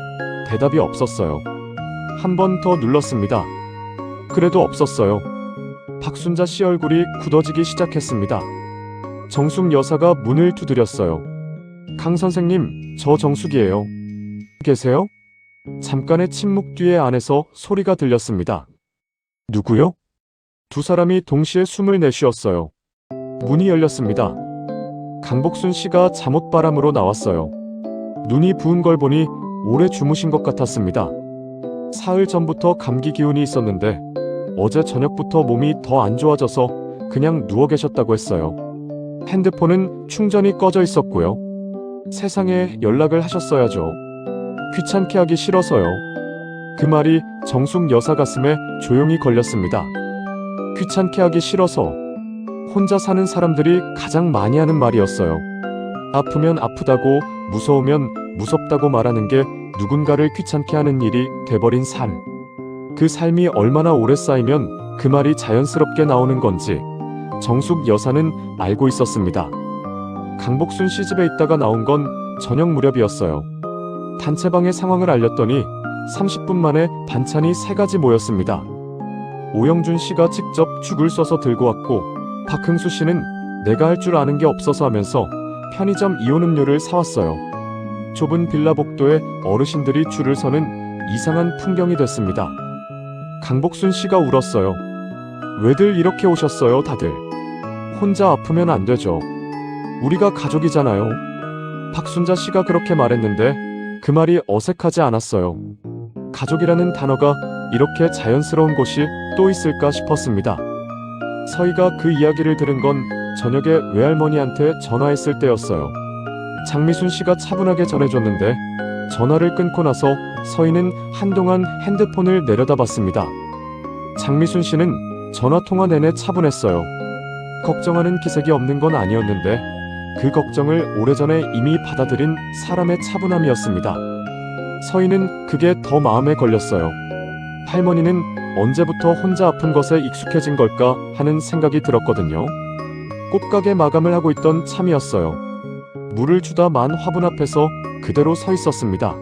대답이 없었어요. 한 번 더 눌렀습니다. 그래도 없었어요. 박순자 씨 얼굴이 굳어지기 시작했습니다. 정숙 여사가 문을 두드렸어요. 강 선생님, 저 정숙이에요. 계세요? 잠깐의 침묵 뒤에 안에서 소리가 들렸습니다. 누구요? 두 사람이 동시에 숨을 내쉬었어요. 문이 열렸습니다. 강복순 씨가 잠옷바람으로 나왔어요. 눈이 부은 걸 보니 오래 주무신 것 같았습니다. 사흘 전부터 감기 기운이 있었는데 어제 저녁부터 몸이 더 안 좋아져서 그냥 누워 계셨다고 했어요. 핸드폰은 충전이 꺼져 있었고요. 세상에 연락을 하셨어야죠. 귀찮게 하기 싫어서요. 그 말이 정숙 여사 가슴에 조용히 걸렸습니다. 귀찮게 하기 싫어서. 혼자 사는 사람들이 가장 많이 하는 말이었어요. 아프면 아프다고, 무서우면 무섭다고 말하는 게 누군가를 귀찮게 하는 일이 돼버린 삶. 그 삶이 얼마나 오래 쌓이면 그 말이 자연스럽게 나오는 건지 정숙 여사는 알고 있었습니다. 강복순 씨 집에 있다가 나온 건 저녁 무렵이었어요. 단체방의 상황을 알렸더니 30분 만에 반찬이 3가지 모였습니다. 오영준 씨가 직접 죽을 써서 들고 왔고 박흥수 씨는 내가 할 줄 아는 게 없어서 하면서 편의점 이온 음료를 사왔어요. 좁은 빌라 복도에 어르신들이 줄을 서는 이상한 풍경이 됐습니다. 강복순 씨가 울었어요. 왜들 이렇게 오셨어요, 다들. 혼자 아프면 안 되죠. 우리가 가족이잖아요. 박순자 씨가 그렇게 말했는데 그 말이 어색하지 않았어요. 가족이라는 단어가 이렇게 자연스러운 곳이 또 있을까 싶었습니다. 서희가 그 이야기를 들은 건 저녁에 외할머니한테 전화했을 때였어요. 장미순 씨가 차분하게 전해줬는데 전화를 끊고 나서 서희는 한동안 핸드폰을 내려다봤습니다. 장미순 씨는 전화통화 내내 차분했어요. 걱정하는 기색이 없는 건 아니었는데 그 걱정을 오래전에 이미 받아들인 사람의 차분함이었습니다. 서희는 그게 더 마음에 걸렸어요. 할머니는 언제부터 혼자 아픈 것에 익숙해진 걸까 하는 생각이 들었거든요. 꽃가게 마감을 하고 있던 참이었어요. 물을 주다 만 화분 앞에서 그대로 서 있었습니다.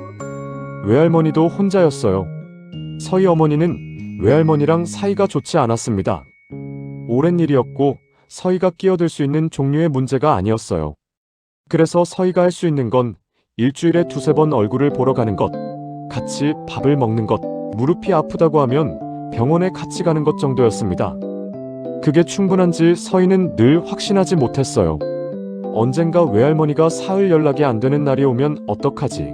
외할머니도 혼자였어요. 서희 어머니는 외할머니랑 사이가 좋지 않았습니다. 오랜 일이었고 서희가 끼어들 수 있는 종류의 문제가 아니었어요. 그래서 서희가 할 수 있는 건 일주일에 두세 번 얼굴을 보러 가는 것, 같이 밥을 먹는 것, 무릎이 아프다고 하면 병원에 같이 가는 것 정도였습니다. 그게 충분한지 서희는 늘 확신하지 못했어요. 언젠가 외할머니가 사흘 연락이 안 되는 날이 오면 어떡하지?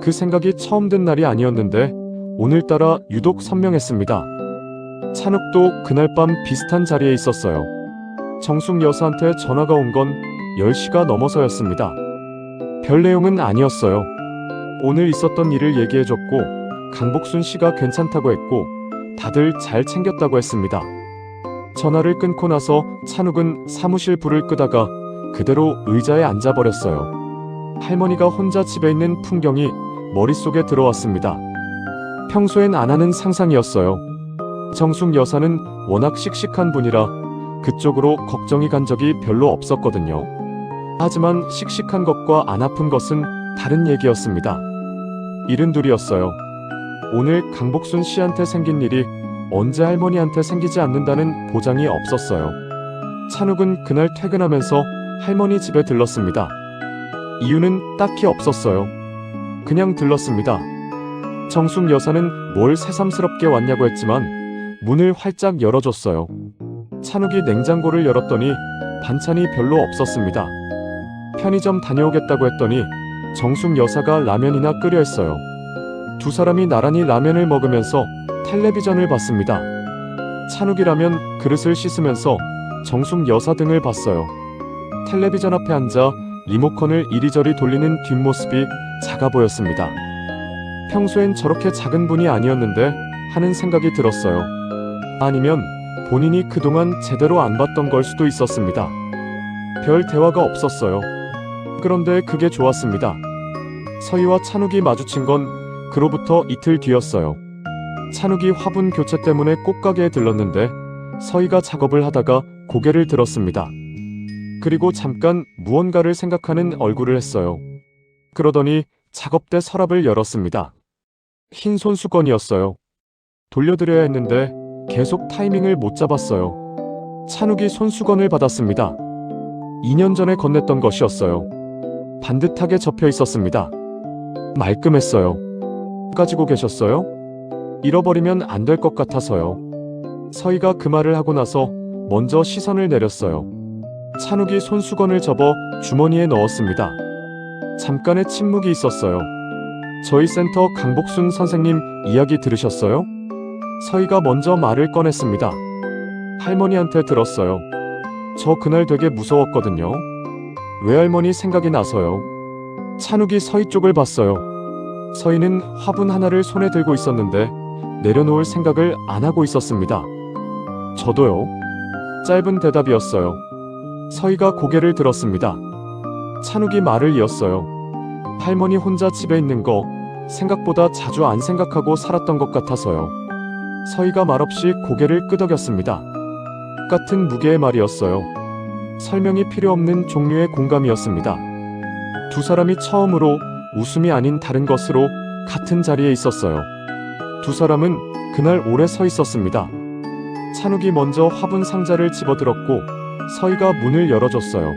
그 생각이 처음 든 날이 아니었는데 오늘따라 유독 선명했습니다. 찬욱도 그날 밤 비슷한 자리에 있었어요. 정숙 여사한테 전화가 온 건 10시가 넘어서였습니다. 별 내용은 아니었어요. 오늘 있었던 일을 얘기해줬고 강복순 씨가 괜찮다고 했고 다들 잘 챙겼다고 했습니다. 전화를 끊고 나서 찬욱은 사무실 불을 끄다가 그대로 의자에 앉아버렸어요. 할머니가 혼자 집에 있는 풍경이 머릿속에 들어왔습니다. 평소엔 안 하는 상상이었어요. 정숙 여사는 워낙 씩씩한 분이라 그쪽으로 걱정이 간 적이 별로 없었거든요. 하지만 씩씩한 것과 안 아픈 것은 다른 얘기였습니다. 일은 둘이었어요. 오늘 강복순 씨한테 생긴 일이 언제 할머니한테 생기지 않는다는 보장이 없었어요. 찬욱은 그날 퇴근하면서 할머니 집에 들렀습니다. 이유는 딱히 없었어요. 그냥 들렀습니다. 정숙 여사는 뭘 새삼스럽게 왔냐고 했지만 문을 활짝 열어줬어요. 찬욱이 냉장고를 열었더니 반찬이 별로 없었습니다. 편의점 다녀오겠다고 했더니 정숙 여사가 라면이나 끓여 했어요. 두 사람이 나란히 라면을 먹으면서 텔레비전을 봤습니다. 찬욱이라면 그릇을 씻으면서 정숙 여사 등을 봤어요. 텔레비전 앞에 앉아 리모컨을 이리저리 돌리는 뒷모습이 작아 보였습니다. 평소엔 저렇게 작은 분이 아니었는데 하는 생각이 들었어요. 아니면 본인이 그동안 제대로 안 봤던 걸 수도 있었습니다. 별 대화가 없었어요. 그런데 그게 좋았습니다. 서희와 찬욱이 마주친 건 그로부터 이틀 뒤였어요. 찬욱이 화분 교체 때문에 꽃가게에 들렀는데 서희가 작업을 하다가 고개를 들었습니다. 그리고 잠깐 무언가를 생각하는 얼굴을 했어요. 그러더니 작업대 서랍을 열었습니다. 흰 손수건이었어요. 돌려드려야 했는데 계속 타이밍을 못 잡았어요. 찬욱이 손수건을 받았습니다. 2년 전에 건넸던 것이었어요. 반듯하게 접혀 있었습니다. 말끔했어요. 가지고 계셨어요? 잃어버리면 안 될 것 같아서요. 서희가 그 말을 하고 나서 먼저 시선을 내렸어요. 찬욱이 손수건을 접어 주머니에 넣었습니다. 잠깐의 침묵이 있었어요. 저희 센터 강복순 선생님 이야기 들으셨어요? 서희가 먼저 말을 꺼냈습니다. 할머니한테 들었어요. 저 그날 되게 무서웠거든요. 외할머니 생각이 나서요. 찬욱이 서희 쪽을 봤어요. 서희는 화분 하나를 손에 들고 있었는데 내려놓을 생각을 안 하고 있었습니다. 저도요. 짧은 대답이었어요. 서희가 고개를 들었습니다. 찬욱이 말을 이었어요. 할머니 혼자 집에 있는 거 생각보다 자주 안 생각하고 살았던 것 같아서요. 서희가 말없이 고개를 끄덕였습니다. 같은 무게의 말이었어요. 설명이 필요 없는 종류의 공감이었습니다. 두 사람이 처음으로 웃음이 아닌 다른 것으로 같은 자리에 있었어요. 두 사람은 그날 오래 서 있었습니다. 찬욱이 먼저 화분 상자를 집어들었고 서희가 문을 열어줬어요.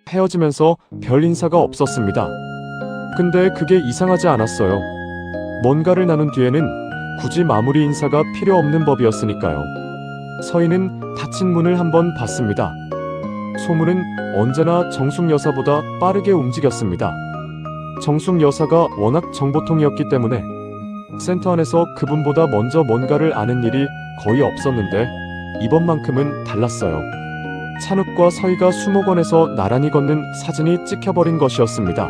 헤어지면서 별 인사가 없었습니다. 근데 그게 이상하지 않았어요. 뭔가를 나눈 뒤에는 굳이 마무리 인사가 필요 없는 법이었으니까요. 서희는 닫힌 문을 한번 봤습니다. 소문은 언제나 정숙 여사보다 빠르게 움직였습니다. 정숙 여사가 워낙 정보통이었기 때문에 센터 안에서 그분보다 먼저 뭔가를 아는 일이 거의 없었는데 이번만큼은 달랐어요. 찬욱과 서희가 수목원에서 나란히 걷는 사진이 찍혀버린 것이었습니다.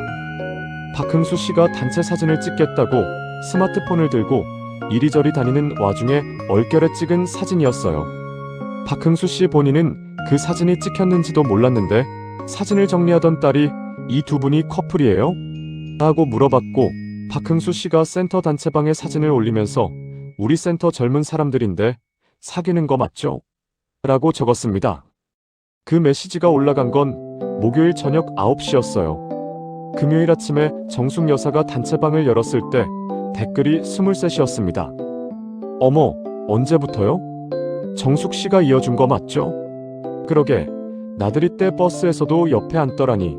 박흥수 씨가 단체 사진을 찍겠다고 스마트폰을 들고 이리저리 다니는 와중에 얼결에 찍은 사진이었어요. 박흥수 씨 본인은 그 사진이 찍혔는지도 몰랐는데 사진을 정리하던 딸이 이 두 분이 커플이에요? 하고 물어봤고 박흥수 씨가 센터 단체방에 사진을 올리면서 우리 센터 젊은 사람들인데 사귀는 거 맞죠? 라고 적었습니다. 그 메시지가 올라간 건 목요일 저녁 9시였어요. 금요일 아침에 정숙 여사가 단체방을 열었을 때 댓글이 23이었습니다. 어머, 언제부터요? 정숙 씨가 이어준 거 맞죠? 그러게, 나들이 때 버스에서도 옆에 앉더라니.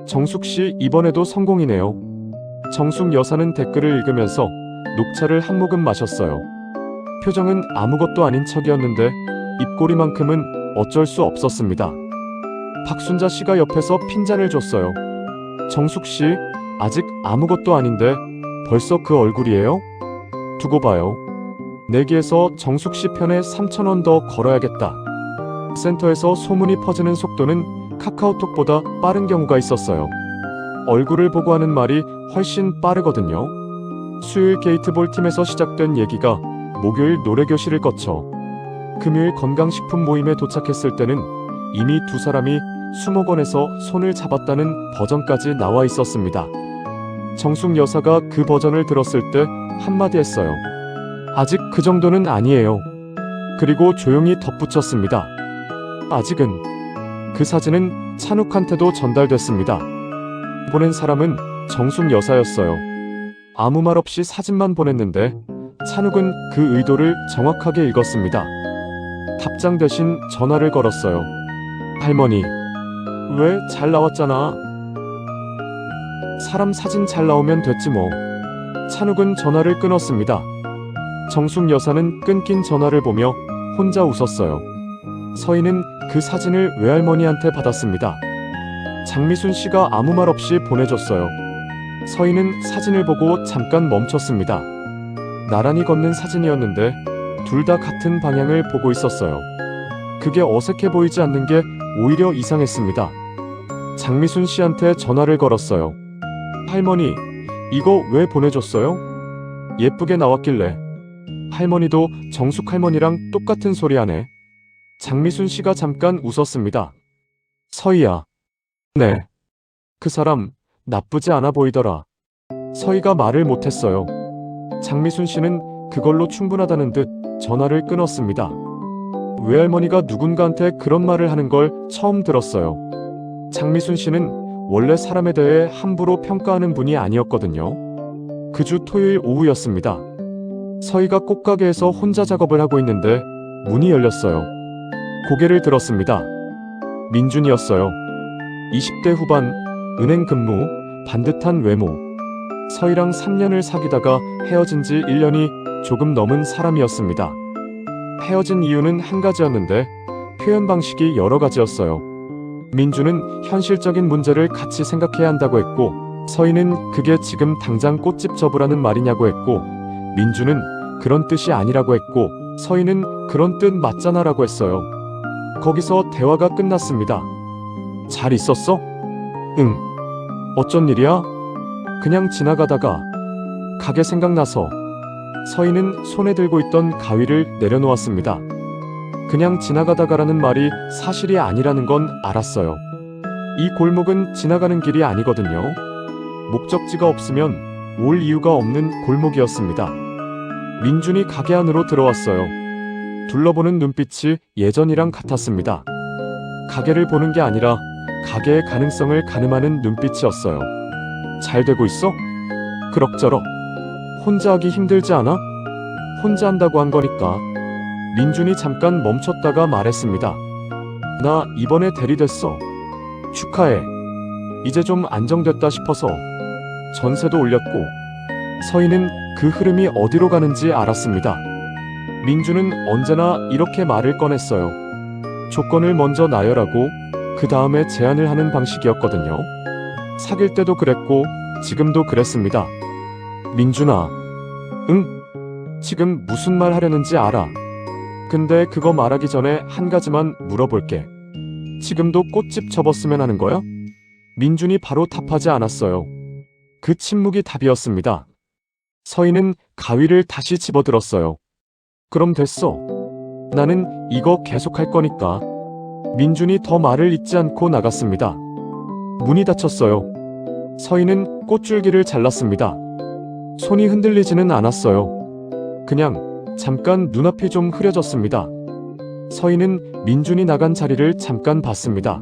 정숙 씨 이번에도 성공이네요. 정숙 여사는 댓글을 읽으면서 녹차를 한 모금 마셨어요. 표정은 아무것도 아닌 척이었는데 입꼬리만큼은 어쩔 수 없었습니다. 박순자 씨가 옆에서 핀잔을 줬어요. 정숙 씨, 아직 아무것도 아닌데 벌써 그 얼굴이에요? 두고 봐요. 내기에서 정숙 씨 편에 3,000원 더 걸어야겠다. 센터에서 소문이 퍼지는 속도는 카카오톡보다 빠른 경우가 있었어요. 얼굴을 보고 하는 말이 훨씬 빠르거든요. 수요일 게이트볼 팀에서 시작된 얘기가 목요일 노래교실을 거쳐 금요일 건강식품 모임에 도착했을 때는 이미 두 사람이 수목원에서 손을 잡았다는 버전까지 나와 있었습니다. 정숙 여사가 그 버전을 들었을 때 한마디 했어요. 아직 그 정도는 아니에요. 그리고 조용히 덧붙였습니다. 아직은. 그 사진은 찬욱한테도 전달됐습니다. 보낸 사람은 정숙 여사였어요. 아무 말 없이 사진만 보냈는데 찬욱은 그 의도를 정확하게 읽었습니다. 답장 대신 전화를 걸었어요. 할머니, 왜? 잘 나왔잖아. 사람 사진 잘 나오면 됐지 뭐. 찬욱은 전화를 끊었습니다. 정숙 여사는 끊긴 전화를 보며 혼자 웃었어요. 서희는 그 사진을 외할머니한테 받았습니다. 장미순 씨가 아무 말 없이 보내줬어요. 서희는 사진을 보고 잠깐 멈췄습니다. 나란히 걷는 사진이었는데 둘 다 같은 방향을 보고 있었어요. 그게 어색해 보이지 않는 게 오히려 이상했습니다. 장미순 씨한테 전화를 걸었어요. 할머니, 이거 왜 보내줬어요? 예쁘게 나왔길래. 할머니도 정숙 할머니랑 똑같은 소리 하네. 장미순 씨가 잠깐 웃었습니다. 서희야. 네. 그 사람 나쁘지 않아 보이더라. 서희가 말을 못했어요. 장미순 씨는 그걸로 충분하다는 듯 전화를 끊었습니다. 외할머니가 누군가한테 그런 말을 하는 걸 처음 들었어요. 장미순 씨는 원래 사람에 대해 함부로 평가하는 분이 아니었거든요. 그 주 토요일 오후였습니다. 서희가 꽃가게에서 혼자 작업을 하고 있는데 문이 열렸어요. 고개를 들었습니다. 민준이었어요. 20대 후반, 은행 근무, 반듯한 외모. 서희랑 3년을 사귀다가 헤어진 지 1년이 조금 넘은 사람이었습니다. 헤어진 이유는 한 가지였는데 표현 방식이 여러 가지였어요. 민준은 현실적인 문제를 같이 생각해야 한다고 했고, 서희는 그게 지금 당장 꽃집 접으라는 말이냐고 했고, 민준은 그런 뜻이 아니라고 했고, 서희는 그런 뜻 맞잖아라고 했어요. 거기서 대화가 끝났습니다. 잘 있었어? 응. 어쩐 일이야? 그냥 지나가다가 가게 생각나서. 서희는 손에 들고 있던 가위를 내려놓았습니다. 그냥 지나가다가라는 말이 사실이 아니라는 건 알았어요. 이 골목은 지나가는 길이 아니거든요. 목적지가 없으면 올 이유가 없는 골목이었습니다. 민준이 가게 안으로 들어왔어요. 둘러보는 눈빛이 예전이랑 같았습니다. 가게를 보는 게 아니라 가게의 가능성을 가늠하는 눈빛이었어요. 잘 되고 있어? 그럭저럭. 혼자 하기 힘들지 않아? 혼자 한다고 한 거니까. 민준이 잠깐 멈췄다가 말했습니다. 나 이번에 대리됐어. 축하해. 이제 좀 안정됐다 싶어서. 전세도 올렸고. 서희는 그 흐름이 어디로 가는지 알았습니다. 민준은 언제나 이렇게 말을 꺼냈어요. 조건을 먼저 나열하고 그 다음에 제안을 하는 방식이었거든요. 사귈 때도 그랬고 지금도 그랬습니다. 민준아. 응? 지금 무슨 말 하려는지 알아. 근데 그거 말하기 전에 한 가지만 물어볼게. 지금도 꽃집 접었으면 하는 거야? 민준이 바로 답하지 않았어요. 그 침묵이 답이었습니다. 서희는 가위를 다시 집어들었어요. 그럼 됐어. 나는 이거 계속 할 거니까. 민준이 더 말을 잇지 않고 나갔습니다. 문이 닫혔어요. 서희는 꽃줄기를 잘랐습니다. 손이 흔들리지는 않았어요. 그냥 잠깐 눈앞이 좀 흐려졌습니다. 서희는 민준이 나간 자리를 잠깐 봤습니다.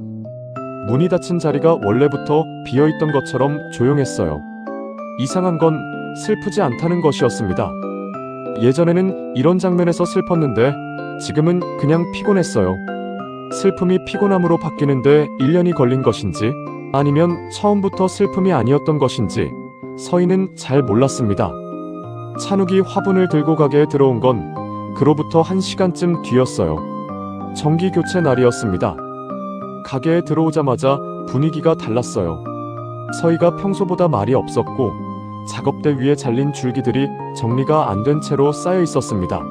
문이 닫힌 자리가 원래부터 비어있던 것처럼 조용했어요. 이상한 건 슬프지 않다는 것이었습니다. 예전에는 이런 장면에서 슬펐는데 지금은 그냥 피곤했어요. 슬픔이 피곤함으로 바뀌는데 1년이 걸린 것인지 아니면 처음부터 슬픔이 아니었던 것인지 서희는 잘 몰랐습니다. 찬욱이 화분을 들고 가게에 들어온 건 그로부터 1시간쯤 뒤였어요. 정기 교체 날이었습니다. 가게에 들어오자마자 분위기가 달랐어요. 서희가 평소보다 말이 없었고 작업대 위에 잘린 줄기들이 정리가 안 된 채로 쌓여 있었습니다.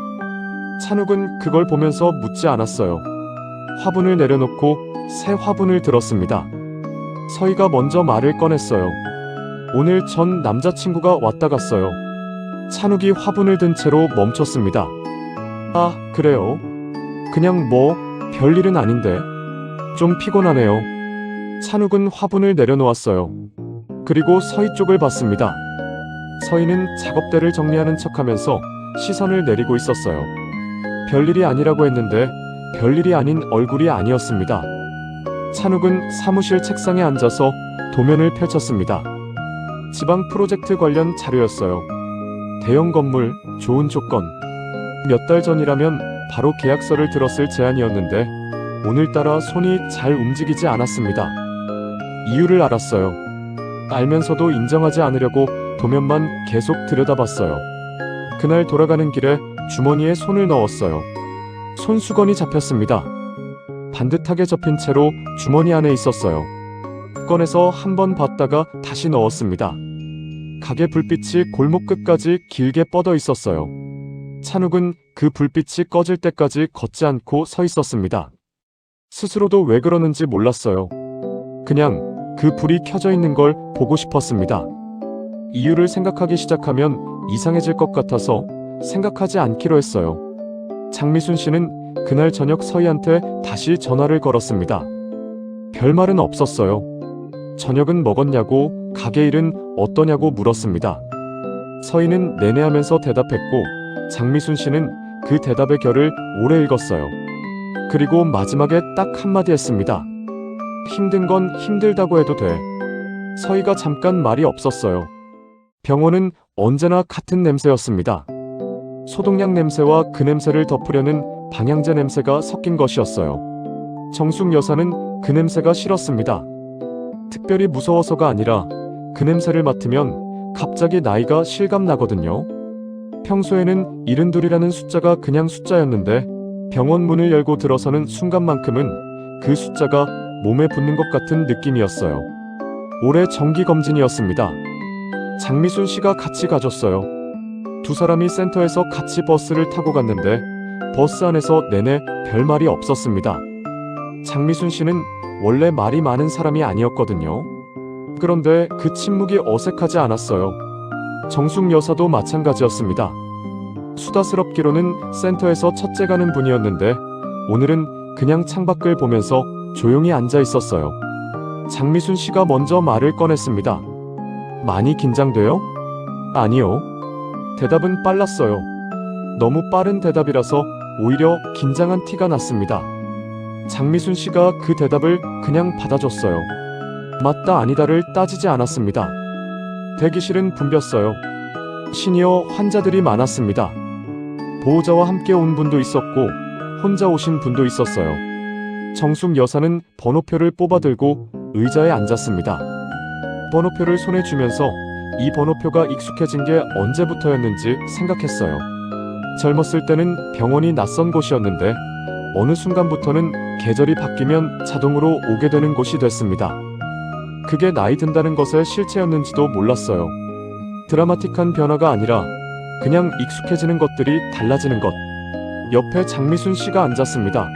찬욱은 그걸 보면서 묻지 않았어요. 화분을 내려놓고 새 화분을 들었습니다. 서희가 먼저 말을 꺼냈어요. 오늘 전 남자친구가 왔다 갔어요. 찬욱이 화분을 든 채로 멈췄습니다. 아, 그래요? 그냥 뭐 별일은 아닌데. 좀 피곤하네요. 찬욱은 화분을 내려놓았어요. 그리고 서희 쪽을 봤습니다. 서희는 작업대를 정리하는 척하면서 시선을 내리고 있었어요. 별일이 아니라고 했는데 별일이 아닌 얼굴이 아니었습니다. 찬욱은 사무실 책상에 앉아서 도면을 펼쳤습니다. 지방 프로젝트 관련 자료였어요. 대형 건물, 좋은 조건. 몇 달 전이라면 바로 계약서를 들었을 제안이었는데 오늘따라 손이 잘 움직이지 않았습니다. 이유를 알았어요. 알면서도 인정하지 않으려고 도면만 계속 들여다봤어요. 그날 돌아가는 길에 주머니에 손을 넣었어요. 손수건이 잡혔습니다. 반듯하게 접힌 채로 주머니 안에 있었어요. 꺼내서 한번 봤다가 다시 넣었습니다. 가게 불빛이 골목 끝까지 길게 뻗어 있었어요. 찬욱은 그 불빛이 꺼질 때까지 걷지 않고 서 있었습니다. 스스로도 왜 그러는지 몰랐어요. 그냥 그 불이 켜져 있는 걸 보고 싶었습니다. 이유를 생각하기 시작하면 이상해질 것 같아서 생각하지 않기로 했어요. 장미순 씨는 그날 저녁 서희한테 다시 전화를 걸었습니다. 별말은 없었어요. 저녁은 먹었냐고, 가게 일은 어떠냐고 물었습니다. 서희는 내내 하면서 대답했고 장미순 씨는 그 대답의 결을 오래 읽었어요. 그리고 마지막에 딱 한마디 했습니다. 힘든 건 힘들다고 해도 돼. 서희가 잠깐 말이 없었어요. 병원은 언제나 같은 냄새였습니다. 소독약 냄새와 그 냄새를 덮으려는 방향제 냄새가 섞인 것이었어요. 정숙 여사는 그 냄새가 싫었습니다. 특별히 무서워서가 아니라 그 냄새를 맡으면 갑자기 나이가 실감나거든요. 평소에는 72이라는 숫자가 그냥 숫자였는데 병원 문을 열고 들어서는 순간만큼은 그 숫자가 몸에 붙는 것 같은 느낌이었어요. 올해 정기검진이었습니다. 장미순 씨가 같이 가줬어요. 두 사람이 센터에서 같이 버스를 타고 갔는데 버스 안에서 내내 별말이 없었습니다. 장미순 씨는 원래 말이 많은 사람이 아니었거든요. 그런데 그 침묵이 어색하지 않았어요. 정숙 여사도 마찬가지였습니다. 수다스럽기로는 센터에서 첫째 가는 분이었는데 오늘은 그냥 창밖을 보면서 조용히 앉아 있었어요. 장미순 씨가 먼저 말을 꺼냈습니다. 많이 긴장돼요? 아니요. 대답은 빨랐어요. 너무 빠른 대답이라서 오히려 긴장한 티가 났습니다. 장미순 씨가 그 대답을 그냥 받아줬어요. 맞다 아니다를 따지지 않았습니다. 대기실은 붐볐어요. 시니어 환자들이 많았습니다. 보호자와 함께 온 분도 있었고 혼자 오신 분도 있었어요. 정숙 여사는 번호표를 뽑아들고 의자에 앉았습니다. 번호표를 손에 쥐면서 이 번호표가 익숙해진 게 언제부터였는지 생각했어요. 젊었을 때는 병원이 낯선 곳이었는데 어느 순간부터는 계절이 바뀌면 자동으로 오게 되는 곳이 됐습니다. 그게 나이 든다는 것의 실체였는지도 몰랐어요. 드라마틱한 변화가 아니라 그냥 익숙해지는 것들이 달라지는 것. 옆에 장미순 씨가 앉았습니다.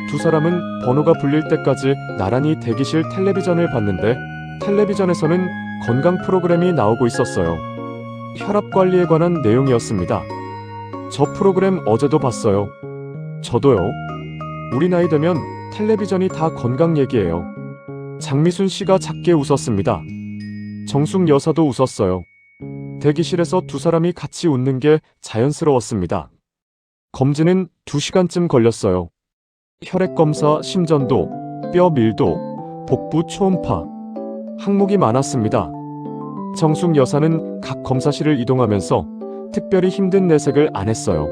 두 사람은 번호가 불릴 때까지 나란히 대기실 텔레비전을 봤는데 텔레비전에서는 건강 프로그램이 나오고 있었어요. 혈압 관리에 관한 내용이었습니다. 저 프로그램 어제도 봤어요. 저도요. 우리 나이 되면 텔레비전이 다 건강 얘기예요. 장미순 씨가 작게 웃었습니다. 정숙 여사도 웃었어요. 대기실에서 두 사람이 같이 웃는 게 자연스러웠습니다. 검진은 2시간쯤 걸렸어요. 혈액 검사, 심전도, 뼈 밀도, 복부 초음파. 항목이 많았습니다. 정숙 여사는 각 검사실을 이동하면서 특별히 힘든 내색을 안 했어요.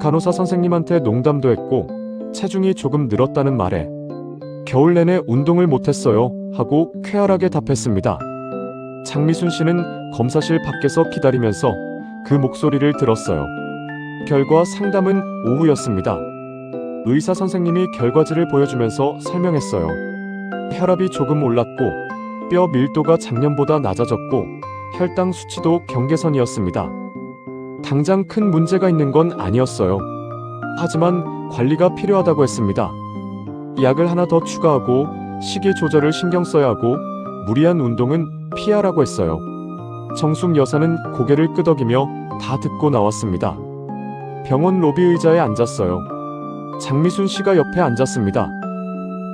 간호사 선생님한테 농담도 했고 체중이 조금 늘었다는 말에 겨울 내내 운동을 못했어요 하고 쾌활하게 답했습니다. 장미순 씨는 검사실 밖에서 기다리면서 그 목소리를 들었어요. 결과 상담은 오후였습니다. 의사 선생님이 결과지를 보여주면서 설명했어요. 혈압이 조금 올랐고 뼈 밀도가 작년보다 낮아졌고 혈당 수치도 경계선이었습니다. 당장 큰 문제가 있는 건 아니었어요. 하지만 관리가 필요하다고 했습니다. 약을 하나 더 추가하고 식이 조절을 신경 써야 하고 무리한 운동은 피하라고 했어요. 정숙 여사는 고개를 끄덕이며 다 듣고 나왔습니다. 병원 로비 의자에 앉았어요. 장미순 씨가 옆에 앉았습니다.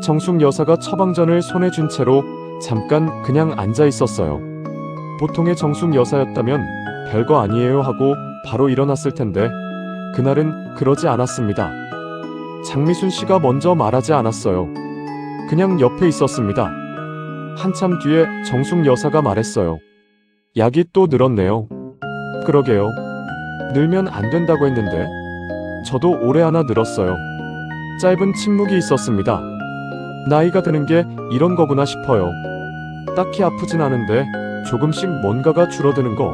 정숙 여사가 처방전을 손에 쥔 채로 잠깐 그냥 앉아 있었어요. 보통의 정숙 여사였다면 별거 아니에요 하고 바로 일어났을 텐데 그날은 그러지 않았습니다. 장미순 씨가 먼저 말하지 않았어요. 그냥 옆에 있었습니다. 한참 뒤에 정숙 여사가 말했어요. 약이 또 늘었네요. 그러게요. 늘면 안 된다고 했는데 저도 올해 하나 늘었어요. 짧은 침묵이 있었습니다. 나이가 드는 게 이런 거구나 싶어요. 딱히 아프진 않은데 조금씩 뭔가가 줄어드는 거.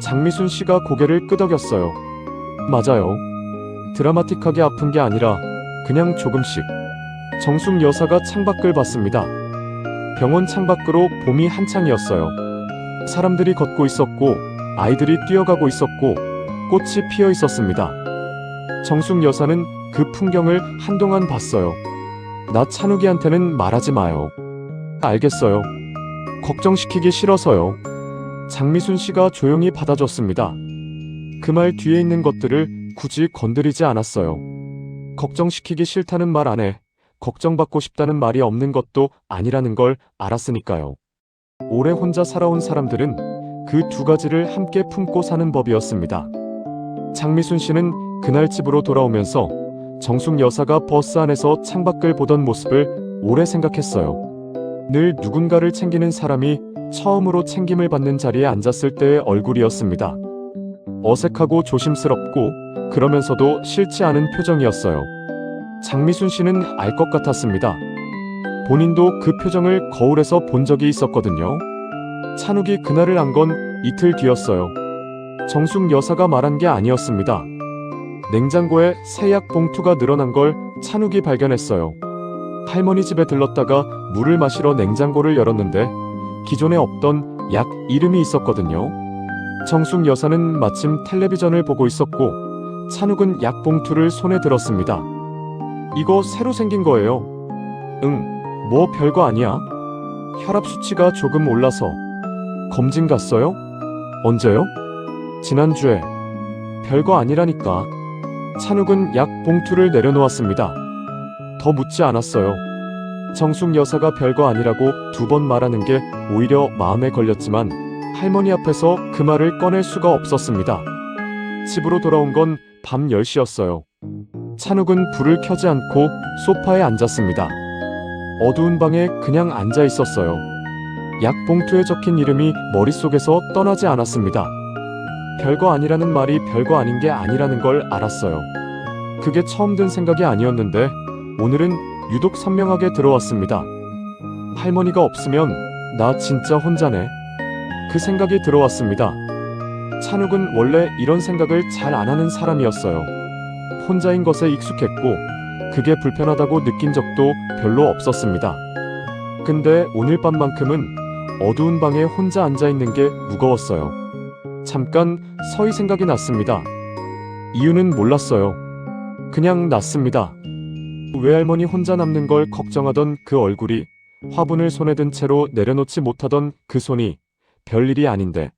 장미순 씨가 고개를 끄덕였어요. 맞아요. 드라마틱하게 아픈 게 아니라 그냥 조금씩. 정숙 여사가 창밖을 봤습니다. 병원 창밖으로 봄이 한창이었어요. 사람들이 걷고 있었고 아이들이 뛰어가고 있었고 꽃이 피어 있었습니다. 정숙 여사는 그 풍경을 한동안 봤어요. 나 찬욱이한테는 말하지 마요. 알겠어요. 걱정시키기 싫어서요. 장미순 씨가 조용히 받아줬습니다. 그 말 뒤에 있는 것들을 굳이 건드리지 않았어요. 걱정시키기 싫다는 말 안에 걱정받고 싶다는 말이 없는 것도 아니라는 걸 알았으니까요. 오래 혼자 살아온 사람들은 그 두 가지를 함께 품고 사는 법이었습니다. 장미순 씨는 그날 집으로 돌아오면서 정숙 여사가 버스 안에서 창밖을 보던 모습을 오래 생각했어요. 늘 누군가를 챙기는 사람이 처음으로 챙김을 받는 자리에 앉았을 때의 얼굴이었습니다. 어색하고 조심스럽고 그러면서도 싫지 않은 표정이었어요. 장미순 씨는 알 것 같았습니다. 본인도 그 표정을 거울에서 본 적이 있었거든요. 찬욱이 그날을 안 건 이틀 뒤였어요. 정숙 여사가 말한 게 아니었습니다. 냉장고에 새 약 봉투가 늘어난 걸 찬욱이 발견했어요. 할머니 집에 들렀다가 물을 마시러 냉장고를 열었는데 기존에 없던 약 이름이 있었거든요. 정숙 여사는 마침 텔레비전을 보고 있었고 찬욱은 약 봉투를 손에 들었습니다. 이거 새로 생긴 거예요. 뭐 별거 아니야. 혈압 수치가 조금 올라서. 검진 갔어요? 언제요? 지난주에. 별거 아니라니까. 찬욱은 약 봉투를 내려놓았습니다. 더 묻지 않았어요. 정숙 여사가 별거 아니라고 2번 말하는 게 오히려 마음에 걸렸지만 할머니 앞에서 그 말을 꺼낼 수가 없었습니다. 집으로 돌아온 건 밤 10시였어요. 찬욱은 불을 켜지 않고 소파에 앉았습니다. 어두운 방에 그냥 앉아 있었어요. 약 봉투에 적힌 이름이 머릿속에서 떠나지 않았습니다. 별거 아니라는 말이 별거 아닌 게 아니라는 걸 알았어요. 그게 처음 든 생각이 아니었는데 오늘은 유독 선명하게 들어왔습니다. 할머니가 없으면 나 진짜 혼자네. 그 생각이 들어왔습니다. 찬욱은 원래 이런 생각을 잘 안 하는 사람이었어요. 혼자인 것에 익숙했고 그게 불편하다고 느낀 적도 별로 없었습니다. 근데 오늘 밤만큼은 어두운 방에 혼자 앉아있는 게 무거웠어요. 잠깐 서희 생각이 났습니다. 이유는 몰랐어요. 그냥 났습니다. 외할머니 혼자 남는 걸 걱정하던 그 얼굴이, 화분을 손에 든 채로 내려놓지 못하던 그 손이 별일이 아닌데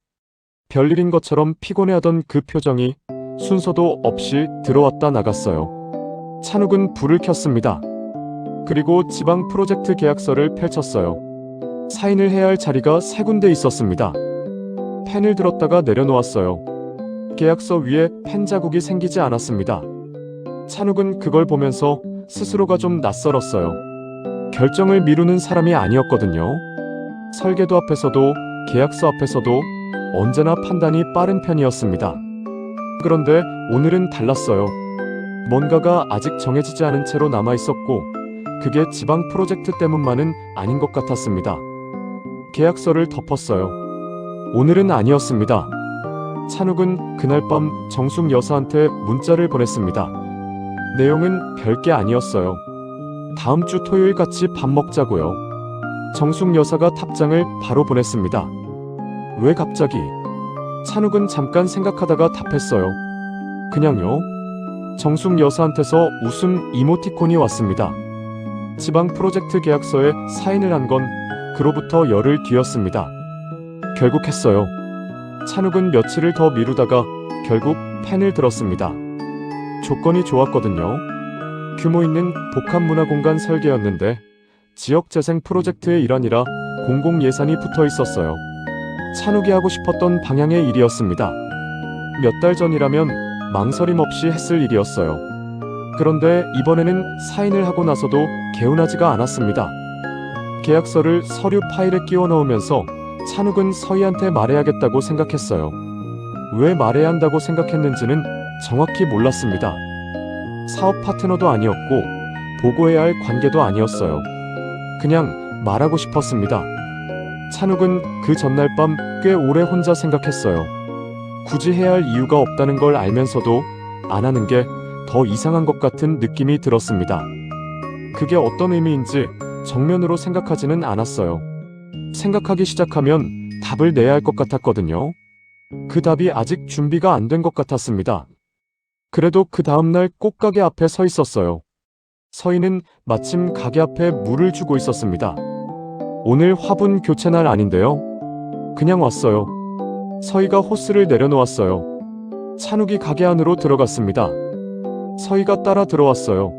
별일인 것처럼 피곤해하던 그 표정이 순서도 없이 들어왔다 나갔어요. 찬욱은 불을 켰습니다. 그리고 지방 프로젝트 계약서를 펼쳤어요. 사인을 해야 할 자리가 3군데 있었습니다. 펜을 들었다가 내려놓았어요. 계약서 위에 펜 자국이 생기지 않았습니다. 찬욱은 그걸 보면서 스스로가 좀 낯설었어요. 결정을 미루는 사람이 아니었거든요. 설계도 앞에서도 계약서 앞에서도 언제나 판단이 빠른 편이었습니다. 그런데 오늘은 달랐어요. 뭔가가 아직 정해지지 않은 채로 남아있었고 그게 지방 프로젝트 때문만은 아닌 것 같았습니다. 계약서를 덮었어요. 오늘은 아니었습니다. 찬욱은 그날 밤 정숙 여사한테 문자를 보냈습니다. 내용은 별게 아니었어요. 다음 주 토요일 같이 밥 먹자고요. 정숙 여사가 답장을 바로 보냈습니다. 왜 갑자기? 찬욱은 잠깐 생각하다가 답했어요. 그냥요. 정숙 여사한테서 웃음 이모티콘이 왔습니다. 지방 프로젝트 계약서에 사인을 한 건 그로부터 열흘 뒤였습니다. 결국 했어요. 찬욱은 며칠을 더 미루다가 결국 펜을 들었습니다. 조건이 좋았거든요. 규모 있는 복합문화공간 설계였는데 지역재생 프로젝트의 일환이라 공공 예산이 붙어 있었어요. 찬욱이 하고 싶었던 방향의 일이었습니다. 몇 달 전이라면 망설임 없이 했을 일이었어요. 그런데 이번에는 사인을 하고 나서도 개운하지가 않았습니다. 계약서를 서류 파일에 끼워 넣으면서 찬욱은 서희한테 말해야겠다고 생각했어요. 왜 말해야 한다고 생각했는지는 정확히 몰랐습니다. 사업 파트너도 아니었고 보고해야 할 관계도 아니었어요. 그냥 말하고 싶었습니다. 찬욱은 그 전날 밤 꽤 오래 혼자 생각했어요. 굳이 해야 할 이유가 없다는 걸 알면서도 안 하는 게 더 이상한 것 같은 느낌이 들었습니다. 그게 어떤 의미인지 정면으로 생각하지는 않았어요. 생각하기 시작하면 답을 내야 할 것 같았거든요. 그 답이 아직 준비가 안 된 것 같았습니다. 그래도 그 다음날 꽃가게 앞에 서 있었어요. 서희는 마침 가게 앞에 물을 주고 있었습니다. 오늘 화분 교체 날 아닌데요? 그냥 왔어요. 서희가 호스를 내려놓았어요. 찬욱이 가게 안으로 들어갔습니다. 서희가 따라 들어왔어요.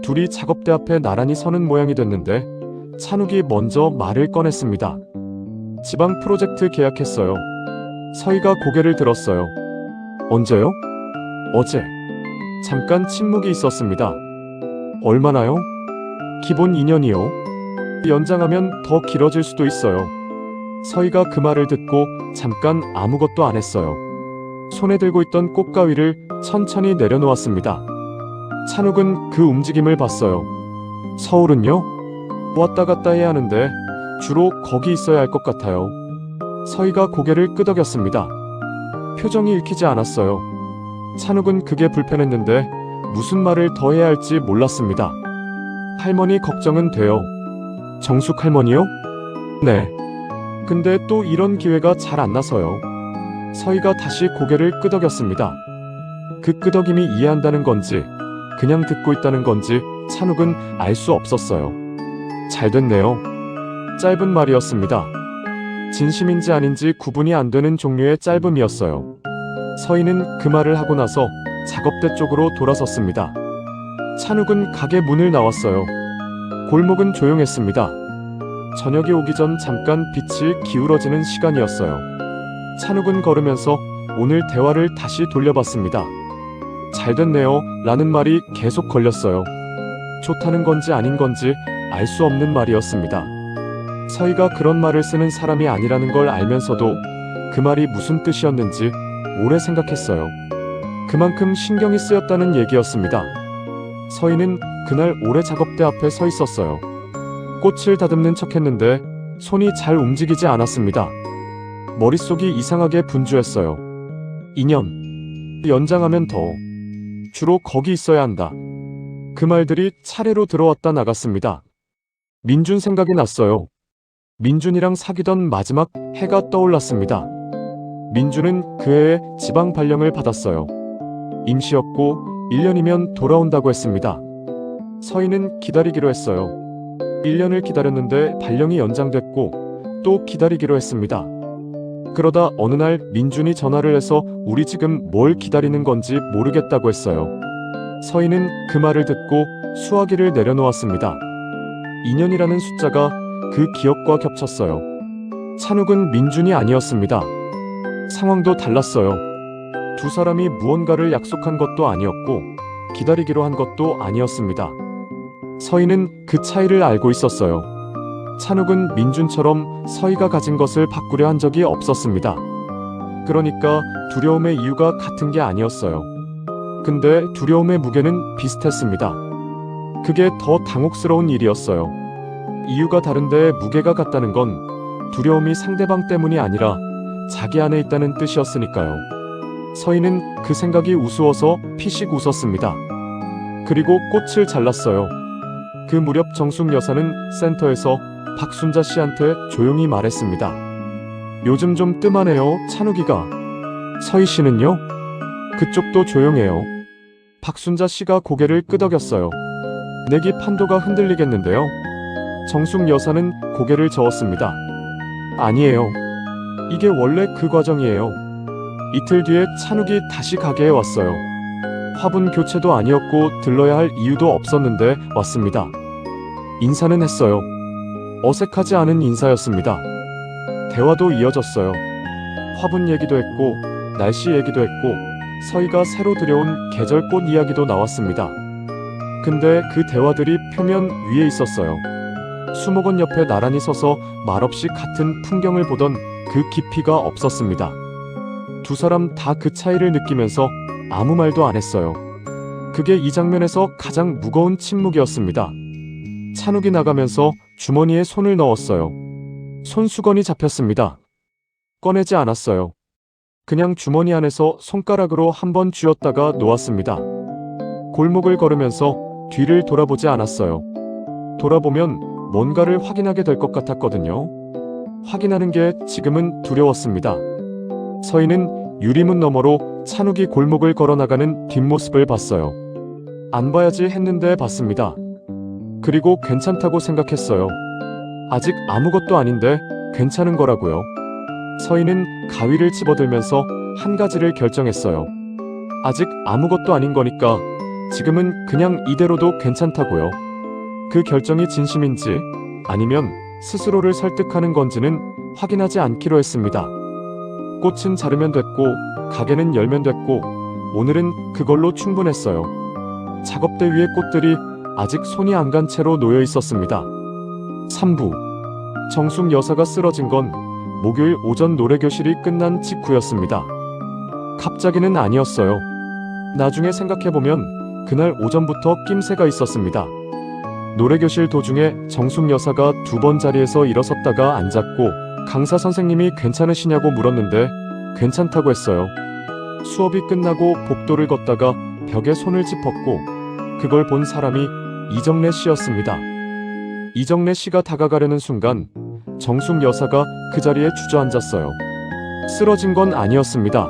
둘이 작업대 앞에 나란히 서는 모양이 됐는데 찬욱이 먼저 말을 꺼냈습니다. 지방 프로젝트 계약했어요. 서희가 고개를 들었어요. 언제요? 어제. 잠깐 침묵이 있었습니다. 얼마나요? 기본 2년이요. 연장하면 더 길어질 수도 있어요. 서희가 그 말을 듣고 잠깐 아무것도 안 했어요. 손에 들고 있던 꽃가위를 천천히 내려놓았습니다. 찬욱은 그 움직임을 봤어요. 서울은요? 왔다 갔다 해야 하는데 주로 거기 있어야 할 것 같아요. 서희가 고개를 끄덕였습니다. 표정이 읽히지 않았어요. 찬욱은 그게 불편했는데 무슨 말을 더 해야 할지 몰랐습니다. 할머니 걱정은 돼요. 정숙 할머니요? 네. 근데 또 이런 기회가 잘 안 나서요. 서희가 다시 고개를 끄덕였습니다. 그 끄덕임이 이해한다는 건지 그냥 듣고 있다는 건지 찬욱은 알 수 없었어요. 잘 됐네요. 짧은 말이었습니다. 진심인지 아닌지 구분이 안 되는 종류의 짧음이었어요. 서희는 그 말을 하고 나서 작업대 쪽으로 돌아섰습니다. 찬욱은 가게 문을 나왔어요. 골목은 조용했습니다. 저녁이 오기 전 잠깐 빛이 기울어지는 시간이었어요. 찬욱은 걸으면서 오늘 대화를 다시 돌려봤습니다. 잘 됐네요 라는 말이 계속 걸렸어요. 좋다는 건지 아닌 건지 알 수 없는 말이었습니다. 서희가 그런 말을 쓰는 사람이 아니라는 걸 알면서도 그 말이 무슨 뜻이었는지 오래 생각했어요. 그만큼 신경이 쓰였다는 얘기였습니다. 서희는 그날 오래 작업대 앞에 서 있었어요. 꽃을 다듬는 척했는데 손이 잘 움직이지 않았습니다. 머릿속이 이상하게 분주했어요. 2년. 연장하면 더. 주로 거기 있어야 한다. 그 말들이 차례로 들어왔다 나갔습니다. 민준 생각이 났어요. 민준이랑 사귀던 마지막 해가 떠올랐습니다. 민준은 그 해에 지방 발령을 받았어요. 임시였고 1년이면 돌아온다고 했습니다. 서희는 기다리기로 했어요. 1년을 기다렸는데 발령이 연장됐고 또 기다리기로 했습니다. 그러다 어느 날 민준이 전화를 해서 우리 지금 뭘 기다리는 건지 모르겠다고 했어요. 서희는 그 말을 듣고 수화기를 내려놓았습니다. 2년이라는 숫자가 그 기억과 겹쳤어요. 찬욱은 민준이 아니었습니다. 상황도 달랐어요. 두 사람이 무언가를 약속한 것도 아니었고 기다리기로 한 것도 아니었습니다. 서희는 그 차이를 알고 있었어요. 찬욱은 민준처럼 서희가 가진 것을 바꾸려 한 적이 없었습니다. 그러니까 두려움의 이유가 같은 게 아니었어요. 근데 두려움의 무게는 비슷했습니다. 그게 더 당혹스러운 일이었어요. 이유가 다른데 무게가 같다는 건 두려움이 상대방 때문이 아니라 자기 안에 있다는 뜻이었으니까요. 서희는 그 생각이 우스워서 피식 웃었습니다. 그리고 꽃을 잘랐어요. 그 무렵 정숙 여사는 센터에서 박순자 씨한테 조용히 말했습니다. 요즘 좀 뜸하네요, 찬욱이가. 서희 씨는요? 그쪽도 조용해요. 박순자 씨가 고개를 끄덕였어요. 내기 판도가 흔들리겠는데요. 정숙 여사는 고개를 저었습니다. 아니에요. 이게 원래 그 과정이에요. 이틀 뒤에 찬욱이 다시 가게에 왔어요. 화분 교체도 아니었고 들러야 할 이유도 없었는데 왔습니다. 인사는 했어요. 어색하지 않은 인사였습니다. 대화도 이어졌어요. 화분 얘기도 했고 날씨 얘기도 했고 서희가 새로 들여온 계절꽃 이야기도 나왔습니다. 근데 그 대화들이 표면 위에 있었어요. 수목원 옆에 나란히 서서 말없이 같은 풍경을 보던 그 깊이가 없었습니다. 두 사람 다 그 차이를 느끼면서 아무 말도 안 했어요. 그게 이 장면에서 가장 무거운 침묵이었습니다. 찬욱이 나가면서 주머니에 손을 넣었어요. 손수건이 잡혔습니다. 꺼내지 않았어요. 그냥 주머니 안에서 손가락으로 한번 쥐었다가 놓았습니다. 골목을 걸으면서 뒤를 돌아보지 않았어요. 돌아보면 뭔가를 확인하게 될 것 같았거든요. 확인하는 게 지금은 두려웠습니다. 서희는 유리문 너머로 찬욱이 골목을 걸어나가는 뒷모습을 봤어요. 안 봐야지 했는데 봤습니다. 그리고 괜찮다고 생각했어요. 아직 아무것도 아닌데 괜찮은 거라고요. 서희는 가위를 집어들면서 한 가지를 결정했어요. 아직 아무것도 아닌 거니까 지금은 그냥 이대로도 괜찮다고요. 그 결정이 진심인지 아니면 스스로를 설득하는 건지는 확인하지 않기로 했습니다. 꽃은 자르면 됐고 가게는 열면 됐고 오늘은 그걸로 충분했어요. 작업대 위에 꽃들이 아직 손이 안 간 채로 놓여 있었습니다. 3부 정숙 여사가 쓰러진 건 목요일 오전 노래교실이 끝난 직후였습니다. 갑자기는 아니었어요. 나중에 생각해보면 그날 오전부터 낌새가 있었습니다. 노래교실 도중에 정숙 여사가 2번 자리에서 일어섰다가 앉았고 강사 선생님이 괜찮으시냐고 물었는데 괜찮다고 했어요. 수업이 끝나고 복도를 걷다가 벽에 손을 짚었고 그걸 본 사람이 이정래 씨였습니다. 이정래 씨가 다가가려는 순간 정숙 여사가 그 자리에 주저앉았어요. 쓰러진 건 아니었습니다.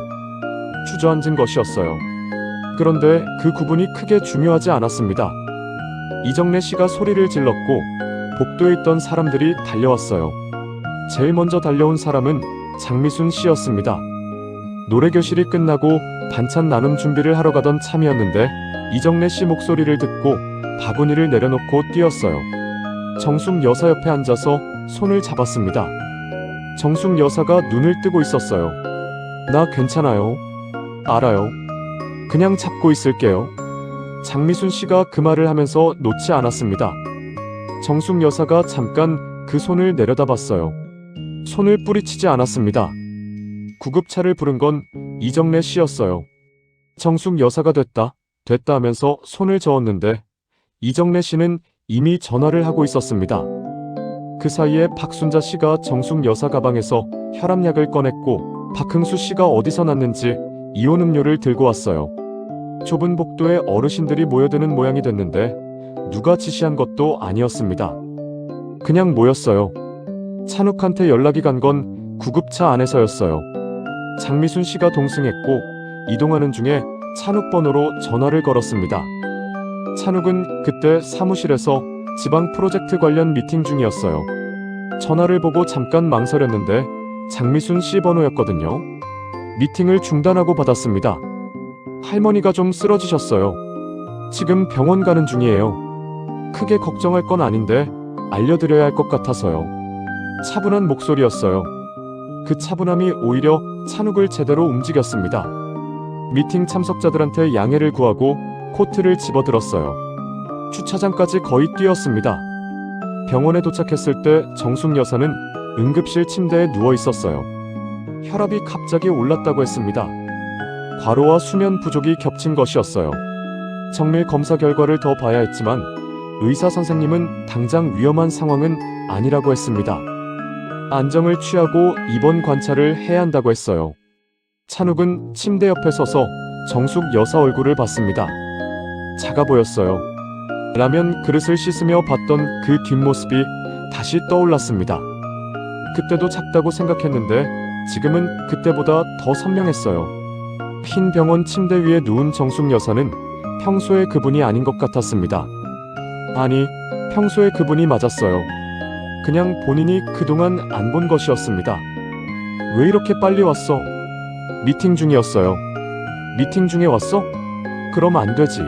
주저앉은 것이었어요. 그런데 그 구분이 크게 중요하지 않았습니다. 이정래 씨가 소리를 질렀고 복도에 있던 사람들이 달려왔어요. 제일 먼저 달려온 사람은 장미순 씨였습니다. 노래교실이 끝나고 반찬 나눔 준비를 하러 가던 참이었는데 이정래 씨 목소리를 듣고 바구니를 내려놓고 뛰었어요. 정숙 여사 옆에 앉아서 손을 잡았습니다. 정숙 여사가 눈을 뜨고 있었어요. 나 괜찮아요. 알아요. 그냥 잡고 있을게요. 장미순 씨가 그 말을 하면서 놓지 않았습니다. 정숙 여사가 잠깐 그 손을 내려다봤어요. 손을 뿌리치지 않았습니다. 구급차를 부른 건 이정래 씨였어요. 정숙 여사가 됐다 하면서 손을 저었는데 이정래 씨는 이미 전화를 하고 있었습니다. 그 사이에 박순자 씨가 정숙 여사 가방에서 혈압약을 꺼냈고 박흥수 씨가 어디서 났는지 이온 음료를 들고 왔어요. 좁은 복도에 어르신들이 모여드는 모양이 됐는데 누가 지시한 것도 아니었습니다. 그냥 모였어요. 찬욱한테 연락이 간 건 구급차 안에서였어요. 장미순 씨가 동승했고 이동하는 중에 찬욱 번호로 전화를 걸었습니다. 찬욱은 그때 사무실에서 지방 프로젝트 관련 미팅 중이었어요. 전화를 보고 잠깐 망설였는데 장미순 씨 번호였거든요. 미팅을 중단하고 받았습니다. 할머니가 좀 쓰러지셨어요. 지금 병원 가는 중이에요. 크게 걱정할 건 아닌데 알려드려야 할 것 같아서요. 차분한 목소리였어요. 그 차분함이 오히려 찬욱을 제대로 움직였습니다. 미팅 참석자들한테 양해를 구하고 코트를 집어들었어요. 주차장까지 거의 뛰었습니다. 병원에 도착했을 때 정숙 여사는 응급실 침대에 누워 있었어요. 혈압이 갑자기 올랐다고 했습니다. 과로와 수면 부족이 겹친 것이었어요. 정밀 검사 결과를 더 봐야 했지만 의사 선생님은 당장 위험한 상황은 아니라고 했습니다. 안정을 취하고 입원 관찰을 해야 한다고 했어요. 찬욱은 침대 옆에 서서 정숙 여사 얼굴을 봤습니다. 작아 보였어요. 라면 그릇을 씻으며 봤던 그 뒷모습이 다시 떠올랐습니다. 그때도 작다고 생각했는데 지금은 그때보다 더 선명했어요. 흰 병원 침대 위에 누운 정숙 여사는 평소의 그분이 아닌 것 같았습니다. 아니, 평소의 그분이 맞았어요. 그냥 본인이 그동안 안 본 것이었습니다. 왜 이렇게 빨리 왔어? 미팅 중이었어요. 미팅 중에 왔어? 그럼 안 되지.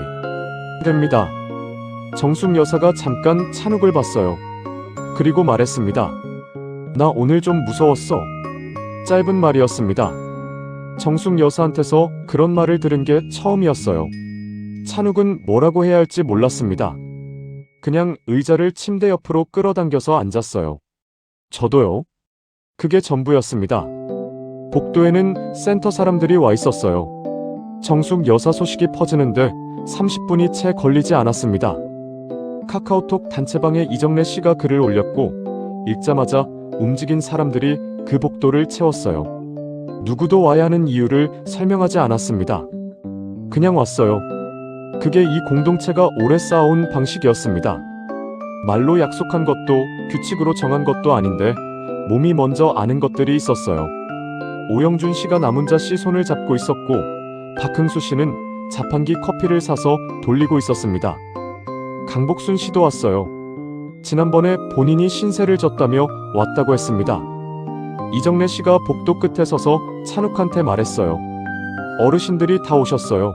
됩니다. 정숙 여사가 잠깐 찬욱을 봤어요. 그리고 말했습니다. 나 오늘 좀 무서웠어. 짧은 말이었습니다. 정숙 여사한테서 그런 말을 들은 게 처음이었어요. 찬욱은 뭐라고 해야 할지 몰랐습니다. 그냥 의자를 침대 옆으로 끌어당겨서 앉았어요. 저도요. 그게 전부였습니다. 복도에는 센터 사람들이 와 있었어요. 정숙 여사 소식이 퍼지는데 30분이 채 걸리지 않았습니다. 카카오톡 단체방에 이정래 씨가 글을 올렸고 읽자마자 움직인 사람들이 그 복도를 채웠어요. 누구도 와야 하는 이유를 설명하지 않았습니다. 그냥 왔어요. 그게 이 공동체가 오래 쌓아온 방식이었습니다. 말로 약속한 것도 규칙으로 정한 것도 아닌데 몸이 먼저 아는 것들이 있었어요. 오영준 씨가 남은자 씨 손을 잡고 있었고 박흥수 씨는 자판기 커피를 사서 돌리고 있었습니다. 강복순 씨도 왔어요. 지난번에 본인이 신세를 졌다며 왔다고 했습니다. 이정래 씨가 복도 끝에 서서 찬욱한테 말했어요. 어르신들이 다 오셨어요.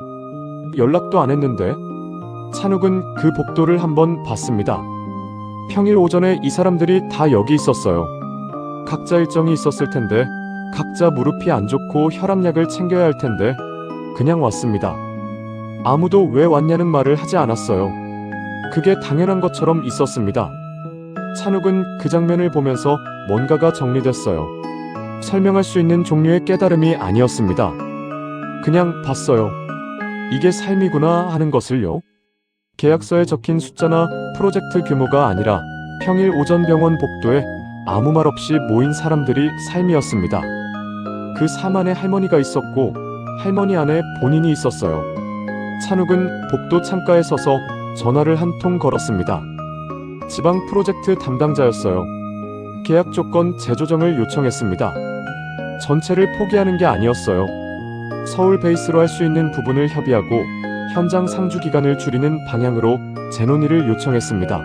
연락도 안 했는데. 찬욱은 그 복도를 한번 봤습니다. 평일 오전에 이 사람들이 다 여기 있었어요. 각자 일정이 있었을 텐데 각자 무릎이 안 좋고 혈압약을 챙겨야 할 텐데 그냥 왔습니다. 아무도 왜 왔냐는 말을 하지 않았어요. 그게 당연한 것처럼 있었습니다. 찬욱은 그 장면을 보면서 뭔가가 정리됐어요. 설명할 수 있는 종류의 깨달음이 아니었습니다. 그냥 봤어요. 이게 삶이구나 하는 것을요. 계약서에 적힌 숫자나 프로젝트 규모가 아니라 평일 오전 병원 복도에 아무 말 없이 모인 사람들이 삶이었습니다. 그 삶 안에 할머니가 있었고 할머니 안에 본인이 있었어요. 찬욱은 복도 창가에 서서 전화를 한 통 걸었습니다. 지방 프로젝트 담당자였어요. 계약 조건 재조정을 요청했습니다. 전체를 포기하는 게 아니었어요. 서울 베이스로 할 수 있는 부분을 협의하고 현장 상주 기간을 줄이는 방향으로 재논의를 요청했습니다.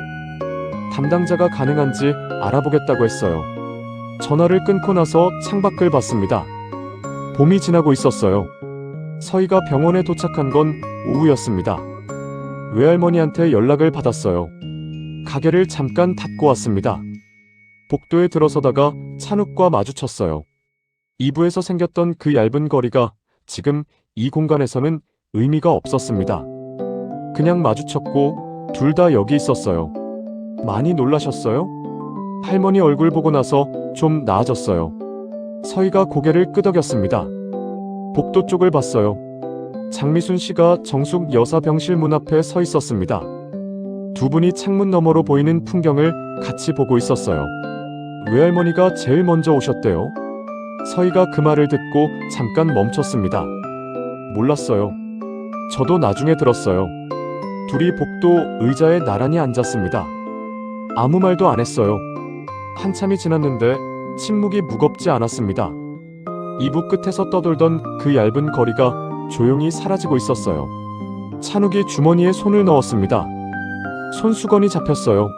담당자가 가능한지 알아보겠다고 했어요. 전화를 끊고 나서 창밖을 봤습니다. 봄이 지나고 있었어요. 서희가 병원에 도착한 건 오후였습니다. 외할머니한테 연락을 받았어요. 가게를 잠깐 닫고 왔습니다. 복도에 들어서다가 찬욱과 마주쳤어요. 2부에서 생겼던 그 얇은 거리가 지금 이 공간에서는 의미가 없었습니다. 그냥 마주쳤고 둘 다 여기 있었어요. 많이 놀라셨어요? 할머니 얼굴 보고 나서 좀 나아졌어요. 서희가 고개를 끄덕였습니다. 복도 쪽을 봤어요. 장미순 씨가 정숙 여사 병실 문 앞에 서 있었습니다. 두 분이 창문 너머로 보이는 풍경을 같이 보고 있었어요. 외할머니가 제일 먼저 오셨대요. 서희가 그 말을 듣고 잠깐 멈췄습니다. 몰랐어요. 저도 나중에 들었어요. 둘이 복도 의자에 나란히 앉았습니다. 아무 말도 안 했어요. 한참이 지났는데 침묵이 무겁지 않았습니다. 이부 끝에서 떠돌던 그 얇은 거리가 조용히 사라지고 있었어요. 찬욱이 주머니에 손을 넣었습니다. 손수건이 잡혔어요.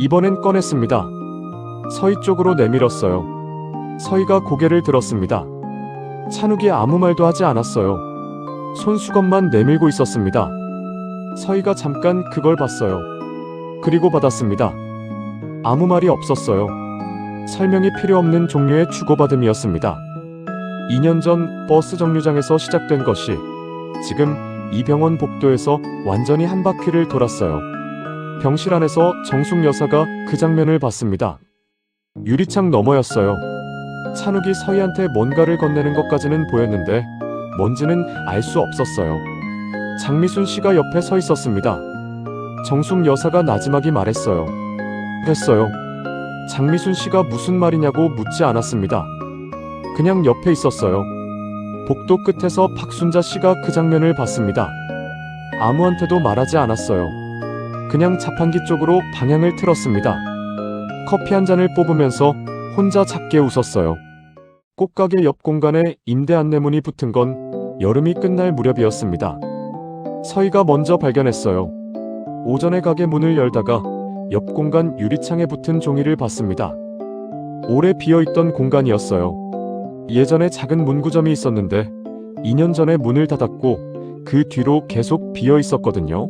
이번엔 꺼냈습니다. 서희 쪽으로 내밀었어요. 서희가 고개를 들었습니다. 찬욱이 아무 말도 하지 않았어요. 손수건만 내밀고 있었습니다. 서희가 잠깐 그걸 봤어요. 그리고 받았습니다. 아무 말이 없었어요. 설명이 필요 없는 종류의 주고받음이었습니다. 2년 전 버스 정류장에서 시작된 것이 지금 이 병원 복도에서 완전히 한 바퀴를 돌았어요. 병실 안에서 정숙 여사가 그 장면을 봤습니다. 유리창 너머였어요. 찬욱이 서희한테 뭔가를 건네는 것까지는 보였는데 뭔지는 알 수 없었어요. 장미순 씨가 옆에 서 있었습니다. 정숙 여사가 나지막이 말했어요. 했어요. 장미순 씨가 무슨 말이냐고 묻지 않았습니다. 그냥 옆에 있었어요. 복도 끝에서 박순자 씨가 그 장면을 봤습니다. 아무한테도 말하지 않았어요. 그냥 자판기 쪽으로 방향을 틀었습니다. 커피 한 잔을 뽑으면서 혼자 작게 웃었어요. 꽃가게 옆 공간에 임대 안내문이 붙은 건 여름이 끝날 무렵이었습니다. 서희가 먼저 발견했어요. 오전에 가게 문을 열다가 옆 공간 유리창에 붙은 종이를 봤습니다. 오래 비어있던 공간이었어요. 예전에 작은 문구점이 있었는데 2년 전에 문을 닫았고 그 뒤로 계속 비어 있었거든요.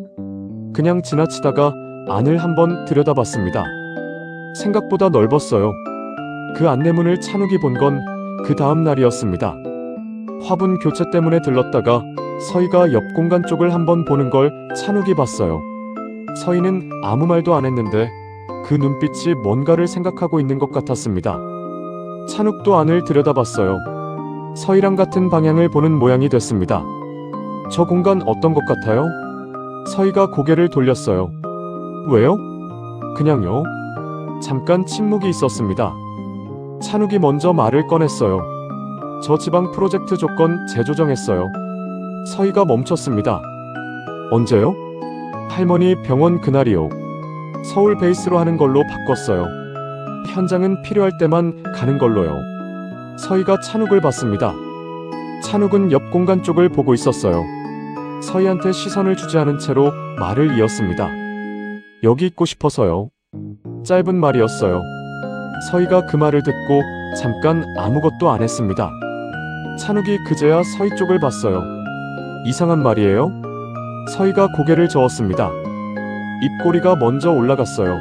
그냥 지나치다가 안을 한번 들여다봤습니다. 생각보다 넓었어요. 그 안내문을 찬욱이 본 건 그 다음 날이었습니다. 화분 교체 때문에 들렀다가 서희가 옆 공간 쪽을 한번 보는 걸 찬욱이 봤어요. 서희는 아무 말도 안 했는데 그 눈빛이 뭔가를 생각하고 있는 것 같았습니다. 찬욱도 안을 들여다봤어요. 서희랑 같은 방향을 보는 모양이 됐습니다. 저 공간 어떤 것 같아요? 서희가 고개를 돌렸어요. 왜요? 그냥요. 잠깐 침묵이 있었습니다. 찬욱이 먼저 말을 꺼냈어요. 저 지방 프로젝트 조건 재조정했어요. 서희가 멈췄습니다. 언제요? 할머니 병원 그날이요. 서울 베이스로 하는 걸로 바꿨어요. 현장은 필요할 때만 가는 걸로요. 서희가 찬욱을 봤습니다. 찬욱은 옆 공간 쪽을 보고 있었어요. 서희한테 시선을 주지 않은 채로 말을 이었습니다. 여기 있고 싶어서요. 짧은 말이었어요. 서희가 그 말을 듣고 잠깐 아무것도 안 했습니다. 찬욱이 그제야 서희 쪽을 봤어요. 이상한 말이에요? 서희가 고개를 저었습니다. 입꼬리가 먼저 올라갔어요.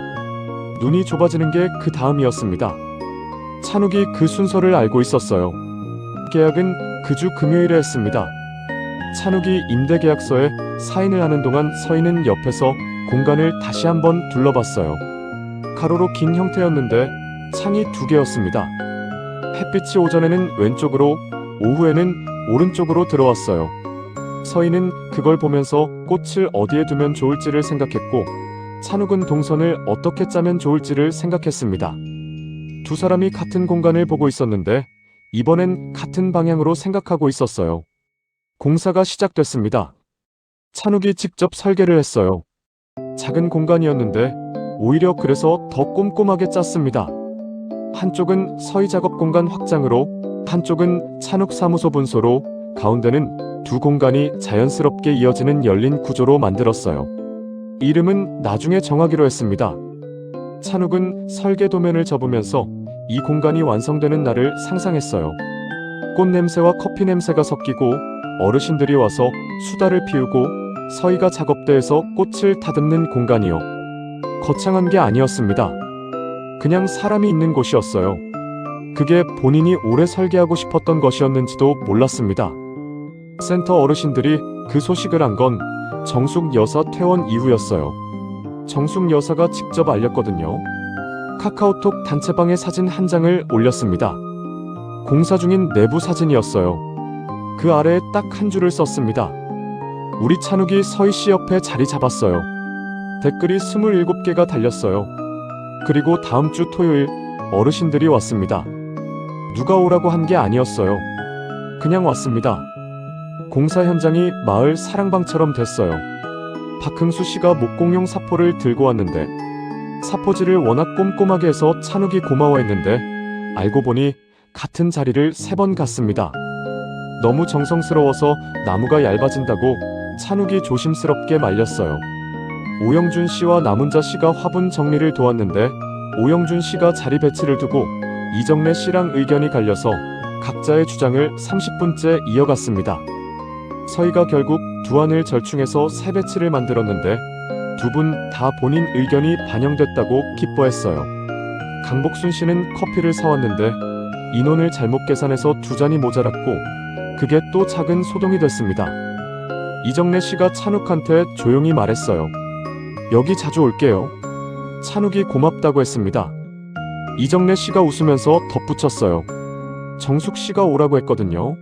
눈이 좁아지는 게 그 다음이었습니다. 찬욱이 그 순서를 알고 있었어요. 계약은 그 주 금요일에 했습니다. 찬욱이 임대계약서에 사인을 하는 동안 서희는 옆에서 공간을 다시 한번 둘러봤어요. 가로로 긴 형태였는데 창이 2개였습니다. 햇빛이 오전에는 왼쪽으로, 오후에는 오른쪽으로 들어왔어요. 서희는 그걸 보면서 꽃을 어디에 두면 좋을지를 생각했고 찬욱은 동선을 어떻게 짜면 좋을지를 생각했습니다. 두 사람이 같은 공간을 보고 있었는데 이번엔 같은 방향으로 생각하고 있었어요. 공사가 시작됐습니다. 찬욱이 직접 설계를 했어요. 작은 공간이었는데 오히려 그래서 더 꼼꼼하게 짰습니다. 한쪽은 서희 작업 공간 확장으로, 한쪽은 찬욱 사무소 분소로, 가운데는 두 공간이 자연스럽게 이어지는 열린 구조로 만들었어요. 이름은 나중에 정하기로 했습니다. 찬욱은 설계 도면을 접으면서 이 공간이 완성되는 날을 상상했어요. 꽃 냄새와 커피 냄새가 섞이고 어르신들이 와서 수다를 피우고 서희가 작업대에서 꽃을 다듬는 공간이요. 거창한 게 아니었습니다. 그냥 사람이 있는 곳이었어요. 그게 본인이 오래 설계하고 싶었던 것이었는지도 몰랐습니다. 센터 어르신들이 그 소식을 안 건 정숙 여사 퇴원 이후였어요. 정숙 여사가 직접 알렸거든요. 카카오톡 단체방에 사진 한 장을 올렸습니다. 공사 중인 내부 사진이었어요. 그 아래에 딱 한 줄을 썼습니다. 우리 찬욱이 서희 씨 옆에 자리 잡았어요. 댓글이 27개가 달렸어요. 그리고 다음 주 토요일 어르신들이 왔습니다. 누가 오라고 한 게 아니었어요. 그냥 왔습니다. 공사 현장이 마을 사랑방처럼 됐어요. 박흥수 씨가 목공용 사포를 들고 왔는데 사포질을 워낙 꼼꼼하게 해서 찬욱이 고마워했는데 알고 보니 같은 자리를 3번 갔습니다. 너무 정성스러워서 나무가 얇아진다고 찬욱이 조심스럽게 말렸어요. 오영준 씨와 남은자 씨가 화분 정리를 도왔는데 오영준 씨가 자리 배치를 두고 이정래 씨랑 의견이 갈려서 각자의 주장을 30분째 이어갔습니다. 서희가 결국 두안을 절충해서 새 배치를 만들었는데 두 분 다 본인 의견이 반영됐다고 기뻐했어요. 강복순 씨는 커피를 사왔는데 인원을 잘못 계산해서 두 잔이 모자랐고 그게 또 작은 소동이 됐습니다. 이정래 씨가 찬욱한테 조용히 말했어요. 여기 자주 올게요. 찬욱이 고맙다고 했습니다. 이정래 씨가 웃으면서 덧붙였어요. 정숙 씨가 오라고 했거든요.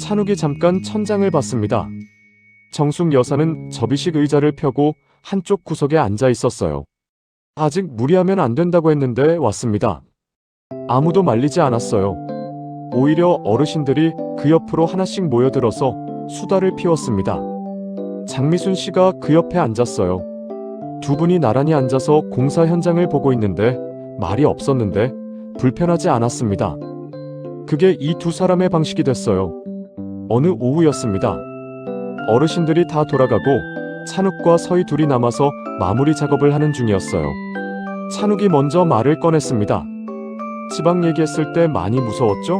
찬욱이 잠깐 천장을 봤습니다. 정숙 여사는 접이식 의자를 펴고 한쪽 구석에 앉아 있었어요. 아직 무리하면 안 된다고 했는데 왔습니다. 아무도 말리지 않았어요. 오히려 어르신들이 그 옆으로 하나씩 모여들어서 수다를 피웠습니다. 장미순 씨가 그 옆에 앉았어요. 두 분이 나란히 앉아서 공사 현장을 보고 있는데 말이 없었는데 불편하지 않았습니다. 그게 이 두 사람의 방식이 됐어요. 어느 오후였습니다. 어르신들이 다 돌아가고 찬욱과 서희 둘이 남아서 마무리 작업을 하는 중이었어요. 찬욱이 먼저 말을 꺼냈습니다. 지방 얘기했을 때 많이 무서웠죠?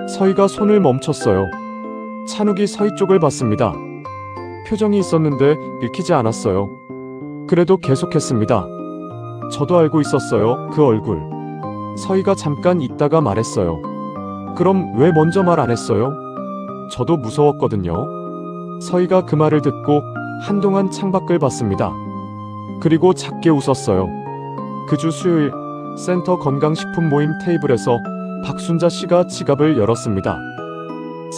서희가 손을 멈췄어요. 찬욱이 서희 쪽을 봤습니다. 표정이 있었는데 읽히지 않았어요. 그래도 계속했습니다. 저도 알고 있었어요, 그 얼굴. 서희가 잠깐 있다가 말했어요. 그럼 왜 먼저 말 안 했어요? 저도 무서웠거든요. 서희가 그 말을 듣고 한동안 창밖을 봤습니다. 그리고 작게 웃었어요. 그 주 수요일 센터 건강식품 모임 테이블에서 박순자 씨가 지갑을 열었습니다.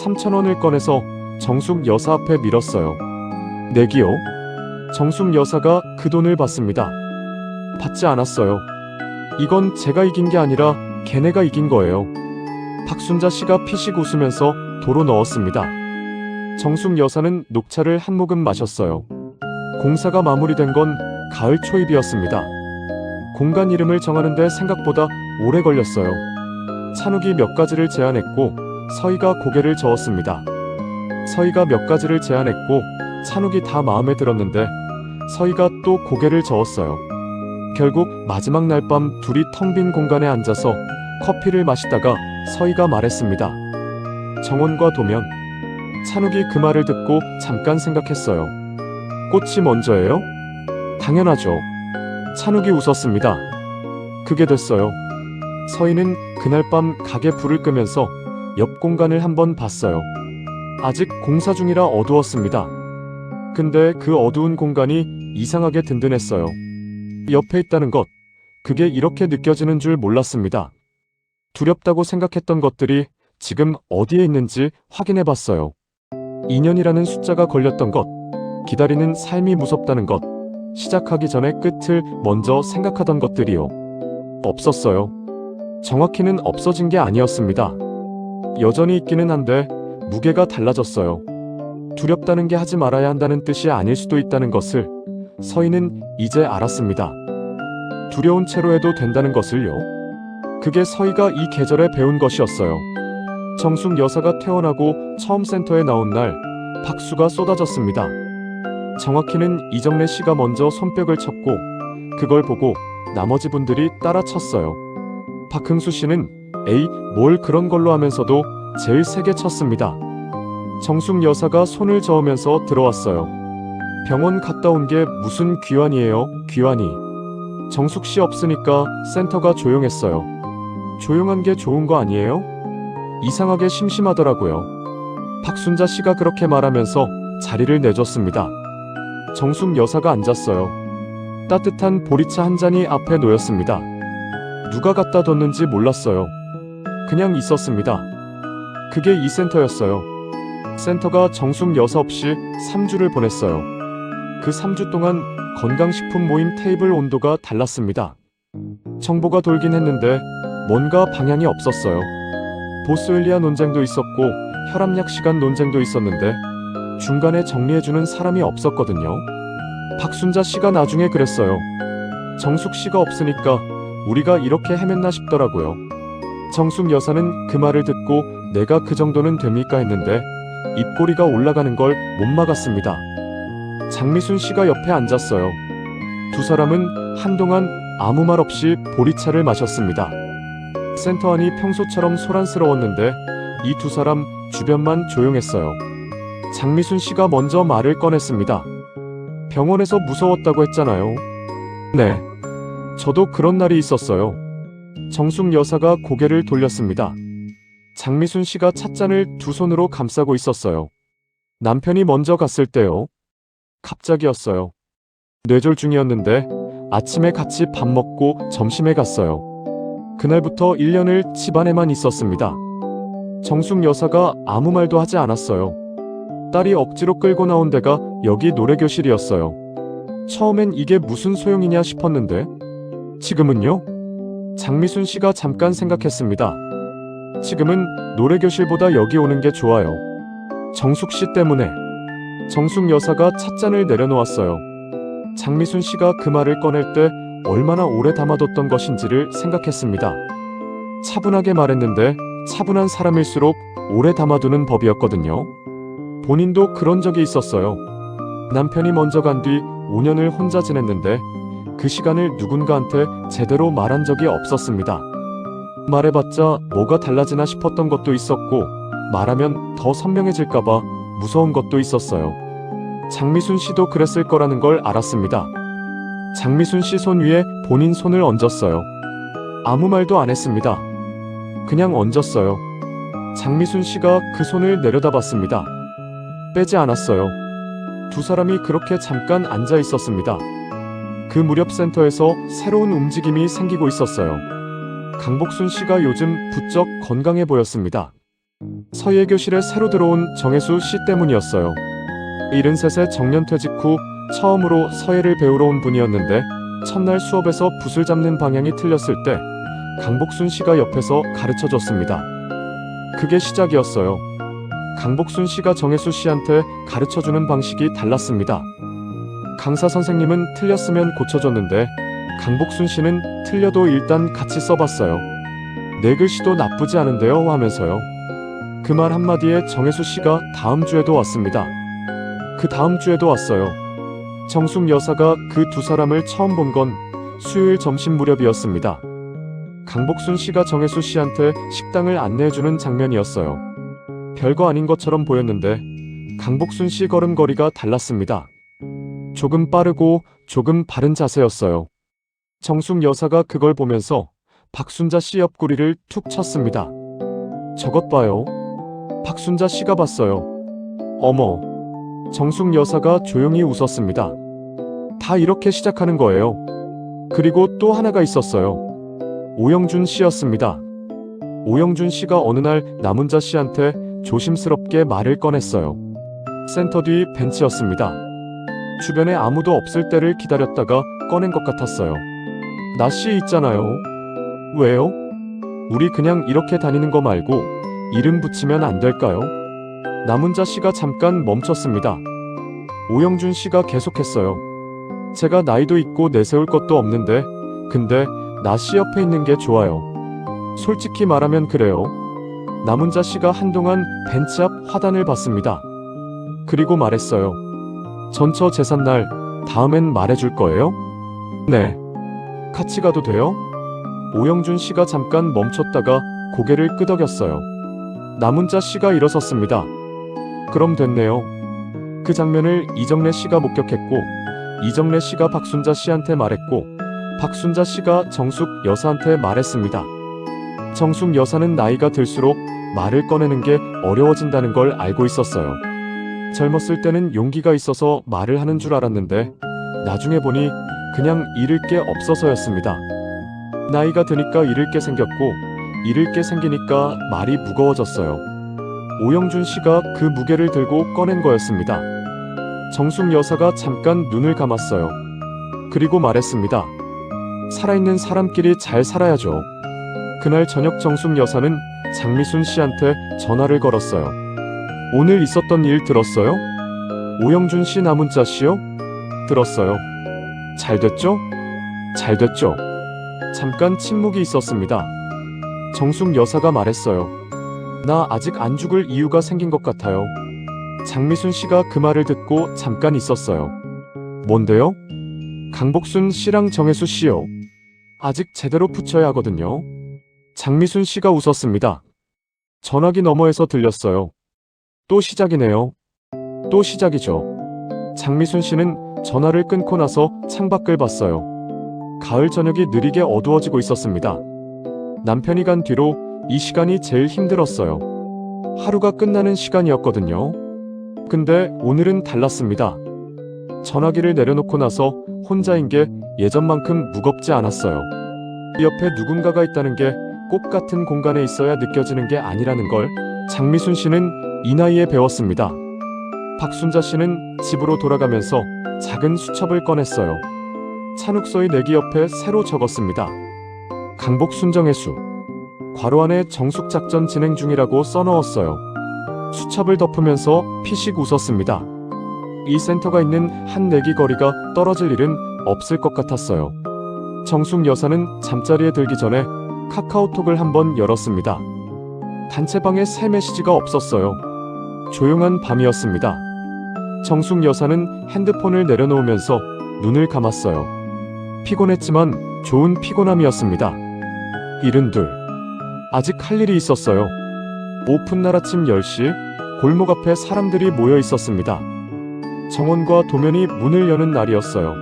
3,000원을 꺼내서 정숙 여사 앞에 밀었어요. 내기요? 정숙 여사가 그 돈을 받습니다. 받지 않았어요. 이건 제가 이긴 게 아니라 걔네가 이긴 거예요. 박순자 씨가 피식 웃으면서 도로 넣었습니다. 정숙 여사는 녹차를 한 모금 마셨어요. 공사가 마무리된 건 가을 초입이었습니다. 공간 이름을 정하는데 생각보다 오래 걸렸어요. 찬욱이 몇 가지를 제안했고 서희가 고개를 저었습니다. 서희가 몇 가지를 제안했고 찬욱이 다 마음에 들었는데 서희가 또 고개를 저었어요. 결국 마지막 날 밤 둘이 텅 빈 공간에 앉아서 커피를 마시다가 서희가 말했습니다. 정원과 도면. 찬욱이 그 말을 듣고 잠깐 생각했어요. 꽃이 먼저예요? 당연하죠. 찬욱이 웃었습니다. 그게 됐어요. 서희는 그날 밤 가게 불을 끄면서 옆 공간을 한번 봤어요. 아직 공사 중이라 어두웠습니다. 근데 그 어두운 공간이 이상하게 든든했어요. 옆에 있다는 것, 그게 이렇게 느껴지는 줄 몰랐습니다. 두렵다고 생각했던 것들이 지금 어디에 있는지 확인해 봤어요. 2년이라는 숫자가 걸렸던 것, 기다리는 삶이 무섭다는 것, 시작하기 전에 끝을 먼저 생각하던 것들이요. 없었어요. 정확히는 없어진 게 아니었습니다. 여전히 있기는 한데 무게가 달라졌어요. 두렵다는 게 하지 말아야 한다는 뜻이 아닐 수도 있다는 것을 서희는 이제 알았습니다. 두려운 채로 해도 된다는 것을요. 그게 서희가 이 계절에 배운 것이었어요. 정숙 여사가 퇴원하고 처음 센터에 나온 날 박수가 쏟아졌습니다. 정확히는 이정래 씨가 먼저 손뼉을 쳤고 그걸 보고 나머지 분들이 따라 쳤어요. 박흥수 씨는 에이 뭘 그런 걸로 하면서도 제일 세게 쳤습니다. 정숙 여사가 손을 저으면서 들어왔어요. 병원 갔다 온 게 무슨 귀환이에요, 귀환이. 정숙 씨 없으니까 센터가 조용했어요. 조용한 게 좋은 거 아니에요? 이상하게 심심하더라고요. 박순자 씨가 그렇게 말하면서 자리를 내줬습니다. 정숙 여사가 앉았어요. 따뜻한 보리차 한 잔이 앞에 놓였습니다. 누가 갖다 뒀는지 몰랐어요. 그냥 있었습니다. 그게 이 센터였어요. 센터가 정숙 여사 없이 3주를 보냈어요. 그 3주 동안 건강식품 모임 테이블 온도가 달랐습니다. 정보가 돌긴 했는데 뭔가 방향이 없었어요. 보스웰리아 논쟁도 있었고 혈압약 시간 논쟁도 있었는데 중간에 정리해주는 사람이 없었거든요. 박순자 씨가 나중에 그랬어요. 정숙 씨가 없으니까 우리가 이렇게 헤맸나 싶더라고요. 정숙 여사는 그 말을 듣고 내가 그 정도는 됩니까 했는데 입꼬리가 올라가는 걸 못 막았습니다. 장미순 씨가 옆에 앉았어요. 두 사람은 한동안 아무 말 없이 보리차를 마셨습니다. 센터 안이 평소처럼 소란스러웠는데 이 두 사람 주변만 조용했어요. 장미순 씨가 먼저 말을 꺼냈습니다. 병원에서 무서웠다고 했잖아요. 네. 저도 그런 날이 있었어요. 정숙 여사가 고개를 돌렸습니다. 장미순 씨가 찻잔을 두 손으로 감싸고 있었어요. 남편이 먼저 갔을 때요. 갑자기였어요. 뇌졸 중이었는데 아침에 같이 밥 먹고 점심에 갔어요. 그날부터 1년을 집안에만 있었습니다. 정숙 여사가 아무 말도 하지 않았어요. 딸이 억지로 끌고 나온 데가 여기 노래교실이었어요. 처음엔 이게 무슨 소용이냐 싶었는데 지금은요? 장미순 씨가 잠깐 생각했습니다. 지금은 노래교실보다 여기 오는 게 좋아요. 정숙 씨 때문에. 정숙 여사가 찻잔을 내려놓았어요. 장미순 씨가 그 말을 꺼낼 때 얼마나 오래 담아뒀던 것인지를 생각했습니다. 차분하게 말했는데 차분한 사람일수록 오래 담아두는 법이었거든요. 본인도 그런 적이 있었어요. 남편이 먼저 간 뒤 5년을 혼자 지냈는데 그 시간을 누군가한테 제대로 말한 적이 없었습니다. 말해봤자 뭐가 달라지나 싶었던 것도 있었고 말하면 더 선명해질까봐 무서운 것도 있었어요. 장미순 씨도 그랬을 거라는 걸 알았습니다. 장미순 씨 손 위에 본인 손을 얹었어요. 아무 말도 안 했습니다. 그냥 얹었어요. 장미순 씨가 그 손을 내려다봤습니다. 빼지 않았어요. 두 사람이 그렇게 잠깐 앉아 있었습니다. 그 무렵 센터에서 새로운 움직임이 생기고 있었어요. 강복순 씨가 요즘 부쩍 건강해 보였습니다. 서예교실에 새로 들어온 정혜수 씨 때문이었어요. 73세 정년퇴직 후 처음으로 서예를 배우러 온 분이었는데 첫날 수업에서 붓을 잡는 방향이 틀렸을 때 강복순 씨가 옆에서 가르쳐줬습니다. 그게 시작이었어요. 강복순 씨가 정혜수 씨한테 가르쳐주는 방식이 달랐습니다. 강사 선생님은 틀렸으면 고쳐줬는데 강복순 씨는 틀려도 일단 같이 써봤어요. 내 글씨도 나쁘지 않은데요 하면서요. 그 말 한마디에 정혜수 씨가 다음 주에도 왔습니다. 그 다음 주에도 왔어요. 정숙 여사가 그 두 사람을 처음 본 건 수요일 점심 무렵이었습니다. 강복순 씨가 정혜수 씨한테 식당을 안내해주는 장면이었어요. 별거 아닌 것처럼 보였는데 강복순 씨 걸음걸이가 달랐습니다. 조금 빠르고 조금 바른 자세였어요. 정숙 여사가 그걸 보면서 박순자 씨 옆구리를 툭 쳤습니다. 저것 봐요. 박순자 씨가 봤어요. 어머. 정숙 여사가 조용히 웃었습니다. 다 이렇게 시작하는 거예요. 그리고 또 하나가 있었어요. 오영준 씨였습니다. 오영준 씨가 어느 날 남은자 씨한테 조심스럽게 말을 꺼냈어요. 센터 뒤 벤치였습니다. 주변에 아무도 없을 때를 기다렸다가 꺼낸 것 같았어요. 나 씨 있잖아요. 왜요? 우리 그냥 이렇게 다니는 거 말고 이름 붙이면 안 될까요? 남은자 씨가 잠깐 멈췄습니다. 오영준 씨가 계속했어요. 제가 나이도 있고 내세울 것도 없는데 근데 나 씨 옆에 있는 게 좋아요. 솔직히 말하면 그래요. 남은자 씨가 한동안 벤치 앞 화단을 봤습니다. 그리고 말했어요. 전처 제삿날 다음엔 말해줄 거예요? 네. 같이 가도 돼요? 오영준 씨가 잠깐 멈췄다가 고개를 끄덕였어요. 남은자 씨가 일어섰습니다. 그럼 됐네요. 그 장면을 이정래 씨가 목격했고 이정래 씨가 박순자 씨한테 말했고 박순자 씨가 정숙 여사한테 말했습니다. 정숙 여사는 나이가 들수록 말을 꺼내는 게 어려워진다는 걸 알고 있었어요. 젊었을 때는 용기가 있어서 말을 하는 줄 알았는데 나중에 보니 그냥 잃을 게 없어서였습니다. 나이가 드니까 잃을 게 생겼고 잃을 게 생기니까 말이 무거워졌어요. 오영준 씨가 그 무게를 들고 꺼낸 거였습니다. 정숙 여사가 잠깐 눈을 감았어요. 그리고 말했습니다. 살아있는 사람끼리 잘 살아야죠. 그날 저녁 정숙 여사는 장미순 씨한테 전화를 걸었어요. 오늘 있었던 일 들었어요? 오영준 씨 남은자 씨요? 들었어요. 잘 됐죠? 잘 됐죠? 잠깐 침묵이 있었습니다. 정숙 여사가 말했어요. 나 아직 안 죽을 이유가 생긴 것 같아요. 장미순 씨가 그 말을 듣고 잠깐 있었어요. 뭔데요? 강복순 씨랑 정혜수 씨요. 아직 제대로 붙여야 하거든요. 장미순 씨가 웃었습니다. 전화기 너머에서 들렸어요. 또 시작이네요. 또 시작이죠. 장미순 씨는 전화를 끊고 나서 창밖을 봤어요. 가을 저녁이 느리게 어두워지고 있었습니다. 남편이 간 뒤로 이 시간이 제일 힘들었어요. 하루가 끝나는 시간이었거든요. 근데 오늘은 달랐습니다. 전화기를 내려놓고 나서 혼자인 게 예전만큼 무겁지 않았어요. 옆에 누군가가 있다는 게 꼭 같은 공간에 있어야 느껴지는 게 아니라는 걸 장미순 씨는 이 나이에 배웠습니다. 박순자 씨는 집으로 돌아가면서 작은 수첩을 꺼냈어요. 찬욱서의 내기 옆에 새로 적었습니다. 강복 순정의 수. 괄호 안에 정숙작전 진행 중이라고 써넣었어요. 수첩을 덮으면서 피식 웃었습니다. 이 센터가 있는 한 내기 거리가 떨어질 일은 없을 것 같았어요. 정숙 여사는 잠자리에 들기 전에 카카오톡을 한번 열었습니다. 단체방에 새 메시지가 없었어요. 조용한 밤이었습니다. 정숙 여사는 핸드폰을 내려놓으면서 눈을 감았어요. 피곤했지만 좋은 피곤함이었습니다. 72. 아직 할 일이 있었어요. 오픈날 아침 10시 골목 앞에 사람들이 모여 있었습니다. 정원과 도면이 문을 여는 날이었어요.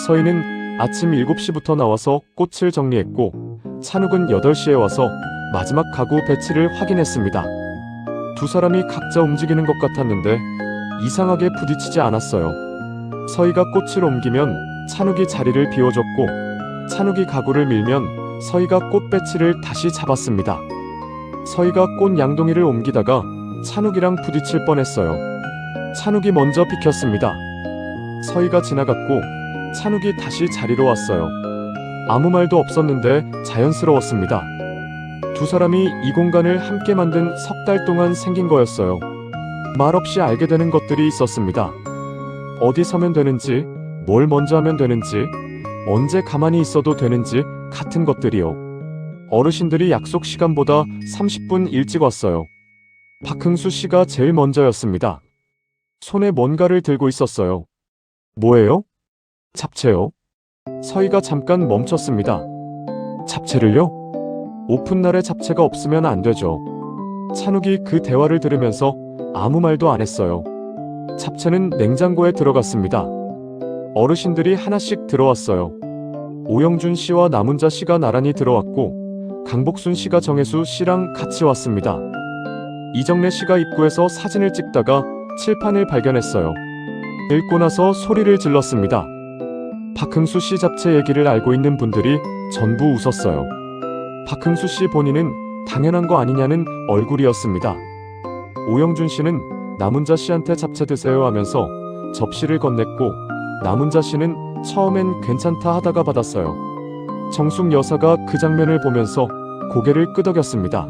서희는 아침 7시부터 나와서 꽃을 정리했고 찬욱은 8시에 와서 마지막 가구 배치를 확인했습니다. 두 사람이 각자 움직이는 것 같았는데 이상하게 부딪히지 않았어요. 서희가 꽃을 옮기면 찬욱이 자리를 비워줬고 찬욱이 가구를 밀면 서희가 꽃 배치를 다시 잡았습니다. 서희가 꽃 양동이를 옮기다가 찬욱이랑 부딪힐 뻔했어요. 찬욱이 먼저 비켰습니다. 서희가 지나갔고 찬욱이 다시 자리로 왔어요. 아무 말도 없었는데 자연스러웠습니다. 두 사람이 이 공간을 함께 만든 석 달 동안 생긴 거였어요. 말없이 알게 되는 것들이 있었습니다. 어디 서면 되는지, 뭘 먼저 하면 되는지, 언제 가만히 있어도 되는지 같은 것들이요. 어르신들이 약속 시간보다 30분 일찍 왔어요. 박흥수 씨가 제일 먼저였습니다. 손에 뭔가를 들고 있었어요. 뭐예요? 잡채요? 서희가 잠깐 멈췄습니다. 잡채를요? 오픈날에 잡채가 없으면 안 되죠. 찬욱이 그 대화를 들으면서 아무 말도 안 했어요. 잡채는 냉장고에 들어갔습니다. 어르신들이 하나씩 들어왔어요. 오영준 씨와 남은자 씨가 나란히 들어왔고 강복순 씨가 정혜수 씨랑 같이 왔습니다. 이정래 씨가 입구에서 사진을 찍다가 칠판을 발견했어요. 읽고 나서 소리를 질렀습니다. 박흥수 씨 잡채 얘기를 알고 있는 분들이 전부 웃었어요. 박흥수 씨 본인은 당연한 거 아니냐는 얼굴이었습니다. 오영준 씨는 남은자 씨한테 잡채 드세요 하면서 접시를 건넸고 남은자 씨는 처음엔 괜찮다 하다가 받았어요. 정숙 여사가 그 장면을 보면서 고개를 끄덕였습니다.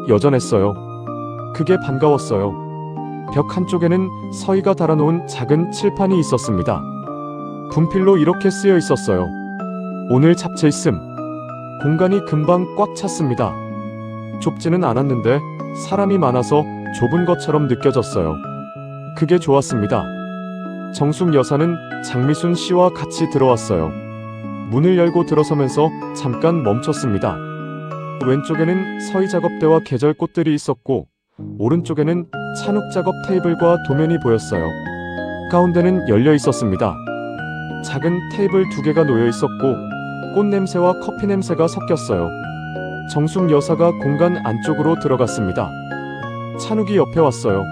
여전했어요. 그게 반가웠어요. 벽 한쪽에는 서희가 달아놓은 작은 칠판이 있었습니다. 분필로 이렇게 쓰여 있었어요. 오늘 잡채 있음. 공간이 금방 꽉 찼습니다. 좁지는 않았는데 사람이 많아서 좁은 것처럼 느껴졌어요. 그게 좋았습니다. 정숙 여사는 장미순 씨와 같이 들어왔어요. 문을 열고 들어서면서 잠깐 멈췄습니다. 왼쪽에는 서희 작업대와 계절 꽃들이 있었고 오른쪽에는 찬욱 작업 테이블과 도면이 보였어요. 가운데는 열려 있었습니다. 작은 테이블 2개가 놓여 있었고 꽃 냄새와 커피 냄새가 섞였어요. 정숙 여사가 공간 안쪽으로 들어갔습니다. 찬욱이 옆에 왔어요.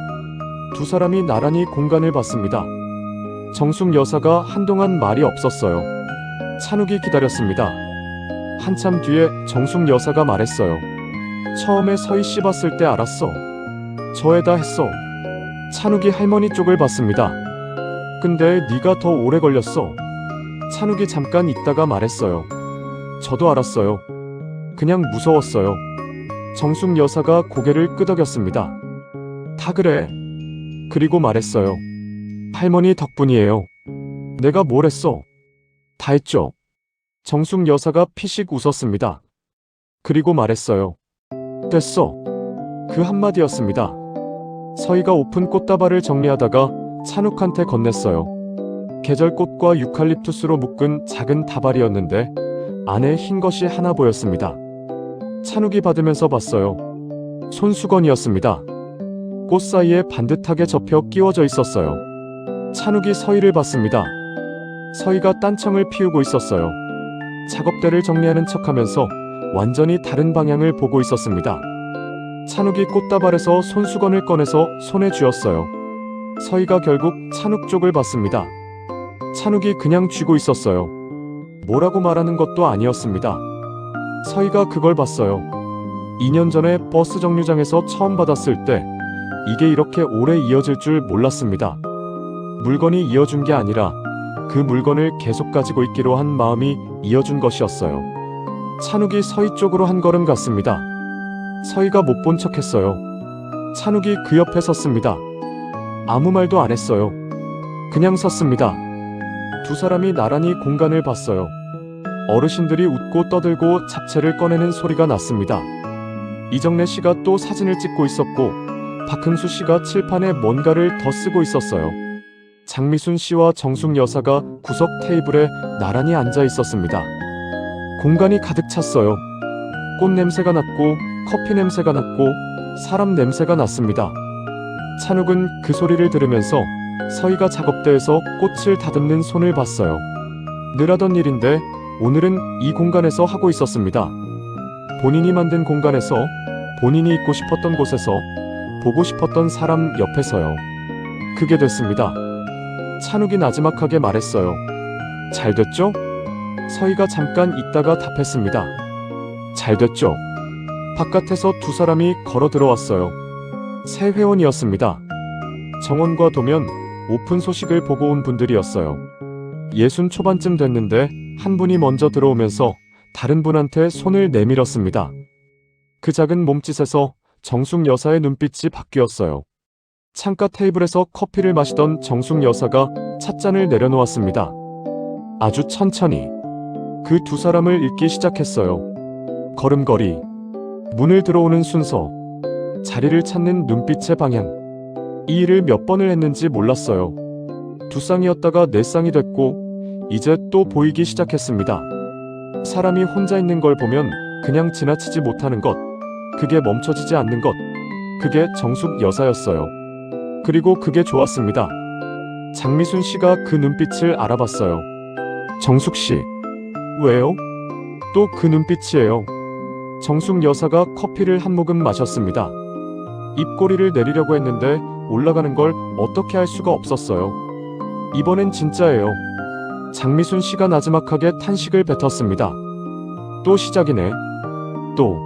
두 사람이 나란히 공간을 봤습니다. 정숙 여사가 한동안 말이 없었어요. 찬욱이 기다렸습니다. 한참 뒤에 정숙 여사가 말했어요. 처음에 서희 씨 봤을 때 알았어. 저에다 했어. 찬욱이 할머니 쪽을 봤습니다. 근데 네가 더 오래 걸렸어. 찬욱이 잠깐 있다가 말했어요. 저도 알았어요. 그냥 무서웠어요. 정숙 여사가 고개를 끄덕였습니다. 다 그래. 그리고 말했어요. 할머니 덕분이에요. 내가 뭘 했어? 다 했죠. 정숙 여사가 피식 웃었습니다. 그리고 말했어요. 됐어. 그 한마디였습니다. 서희가 오픈 꽃다발을 정리하다가 찬욱한테 건넸어요. 계절꽃과 유칼립투스로 묶은 작은 다발이었는데 안에 흰 것이 하나 보였습니다. 찬욱이 받으면서 봤어요. 손수건이었습니다. 꽃 사이에 반듯하게 접혀 끼워져 있었어요. 찬욱이 서희를 봤습니다. 서희가 딴청을 피우고 있었어요. 작업대를 정리하는 척하면서 완전히 다른 방향을 보고 있었습니다. 찬욱이 꽃다발에서 손수건을 꺼내서 손에 쥐었어요. 서희가 결국 찬욱 쪽을 봤습니다. 찬욱이 그냥 쥐고 있었어요. 뭐라고 말하는 것도 아니었습니다. 서희가 그걸 봤어요. 2년 전에 버스 정류장에서 처음 받았을 때 이게 이렇게 오래 이어질 줄 몰랐습니다. 물건이 이어준 게 아니라 그 물건을 계속 가지고 있기로 한 마음이 이어준 것이었어요. 찬욱이 서희 쪽으로 한 걸음 갔습니다. 서희가 못 본 척했어요. 찬욱이 그 옆에 섰습니다. 아무 말도 안 했어요. 그냥 섰습니다. 두 사람이 나란히 공간을 봤어요. 어르신들이 웃고 떠들고 잡채를 꺼내는 소리가 났습니다. 이정래 씨가 또 사진을 찍고 있었고 박흥수 씨가 칠판에 뭔가를 더 쓰고 있었어요. 장미순 씨와 정숙 여사가 구석 테이블에 나란히 앉아 있었습니다. 공간이 가득 찼어요. 꽃 냄새가 났고 커피 냄새가 났고 사람 냄새가 났습니다. 찬욱은 그 소리를 들으면서 서희가 작업대에서 꽃을 다듬는 손을 봤어요. 늘 하던 일인데 오늘은 이 공간에서 하고 있었습니다. 본인이 만든 공간에서 본인이 있고 싶었던 곳에서 보고 싶었던 사람 옆에서요. 그게 됐습니다. 찬욱이 나지막하게 말했어요. 잘 됐죠? 서희가 잠깐 있다가 답했습니다. 잘 됐죠? 바깥에서 두 사람이 걸어 들어왔어요. 새 회원이었습니다. 정원과 도면, 오픈 소식을 보고 온 분들이었어요. 60 초반쯤 됐는데 한 분이 먼저 들어오면서 다른 분한테 손을 내밀었습니다. 그 작은 몸짓에서 정숙 여사의 눈빛이 바뀌었어요. 창가 테이블에서 커피를 마시던 정숙 여사가 찻잔을 내려놓았습니다. 아주 천천히 그 두 사람을 읽기 시작했어요. 걸음걸이, 문을 들어오는 순서, 자리를 찾는 눈빛의 방향. 이 일을 몇 번을 했는지 몰랐어요. 두 쌍이었다가 네 쌍이 됐고 이제 또 보이기 시작했습니다. 사람이 혼자 있는 걸 보면 그냥 지나치지 못하는 것, 그게 멈춰지지 않는 것, 그게 정숙 여사였어요. 그리고 그게 좋았습니다. 장미순 씨가 그 눈빛을 알아봤어요. 정숙 씨, 왜요? 또 그 눈빛이에요. 정숙 여사가 커피를 한 모금 마셨습니다. 입꼬리를 내리려고 했는데 올라가는 걸 어떻게 할 수가 없었어요. 이번엔 진짜예요. 장미순 씨가 나지막하게 탄식을 뱉었습니다. 또 시작이네. 또.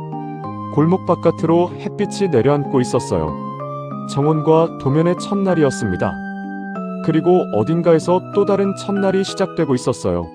골목 바깥으로 햇빛이 내려앉고 있었어요. 정원과 도면의 첫날이었습니다. 그리고 어딘가에서 또 다른 첫날이 시작되고 있었어요.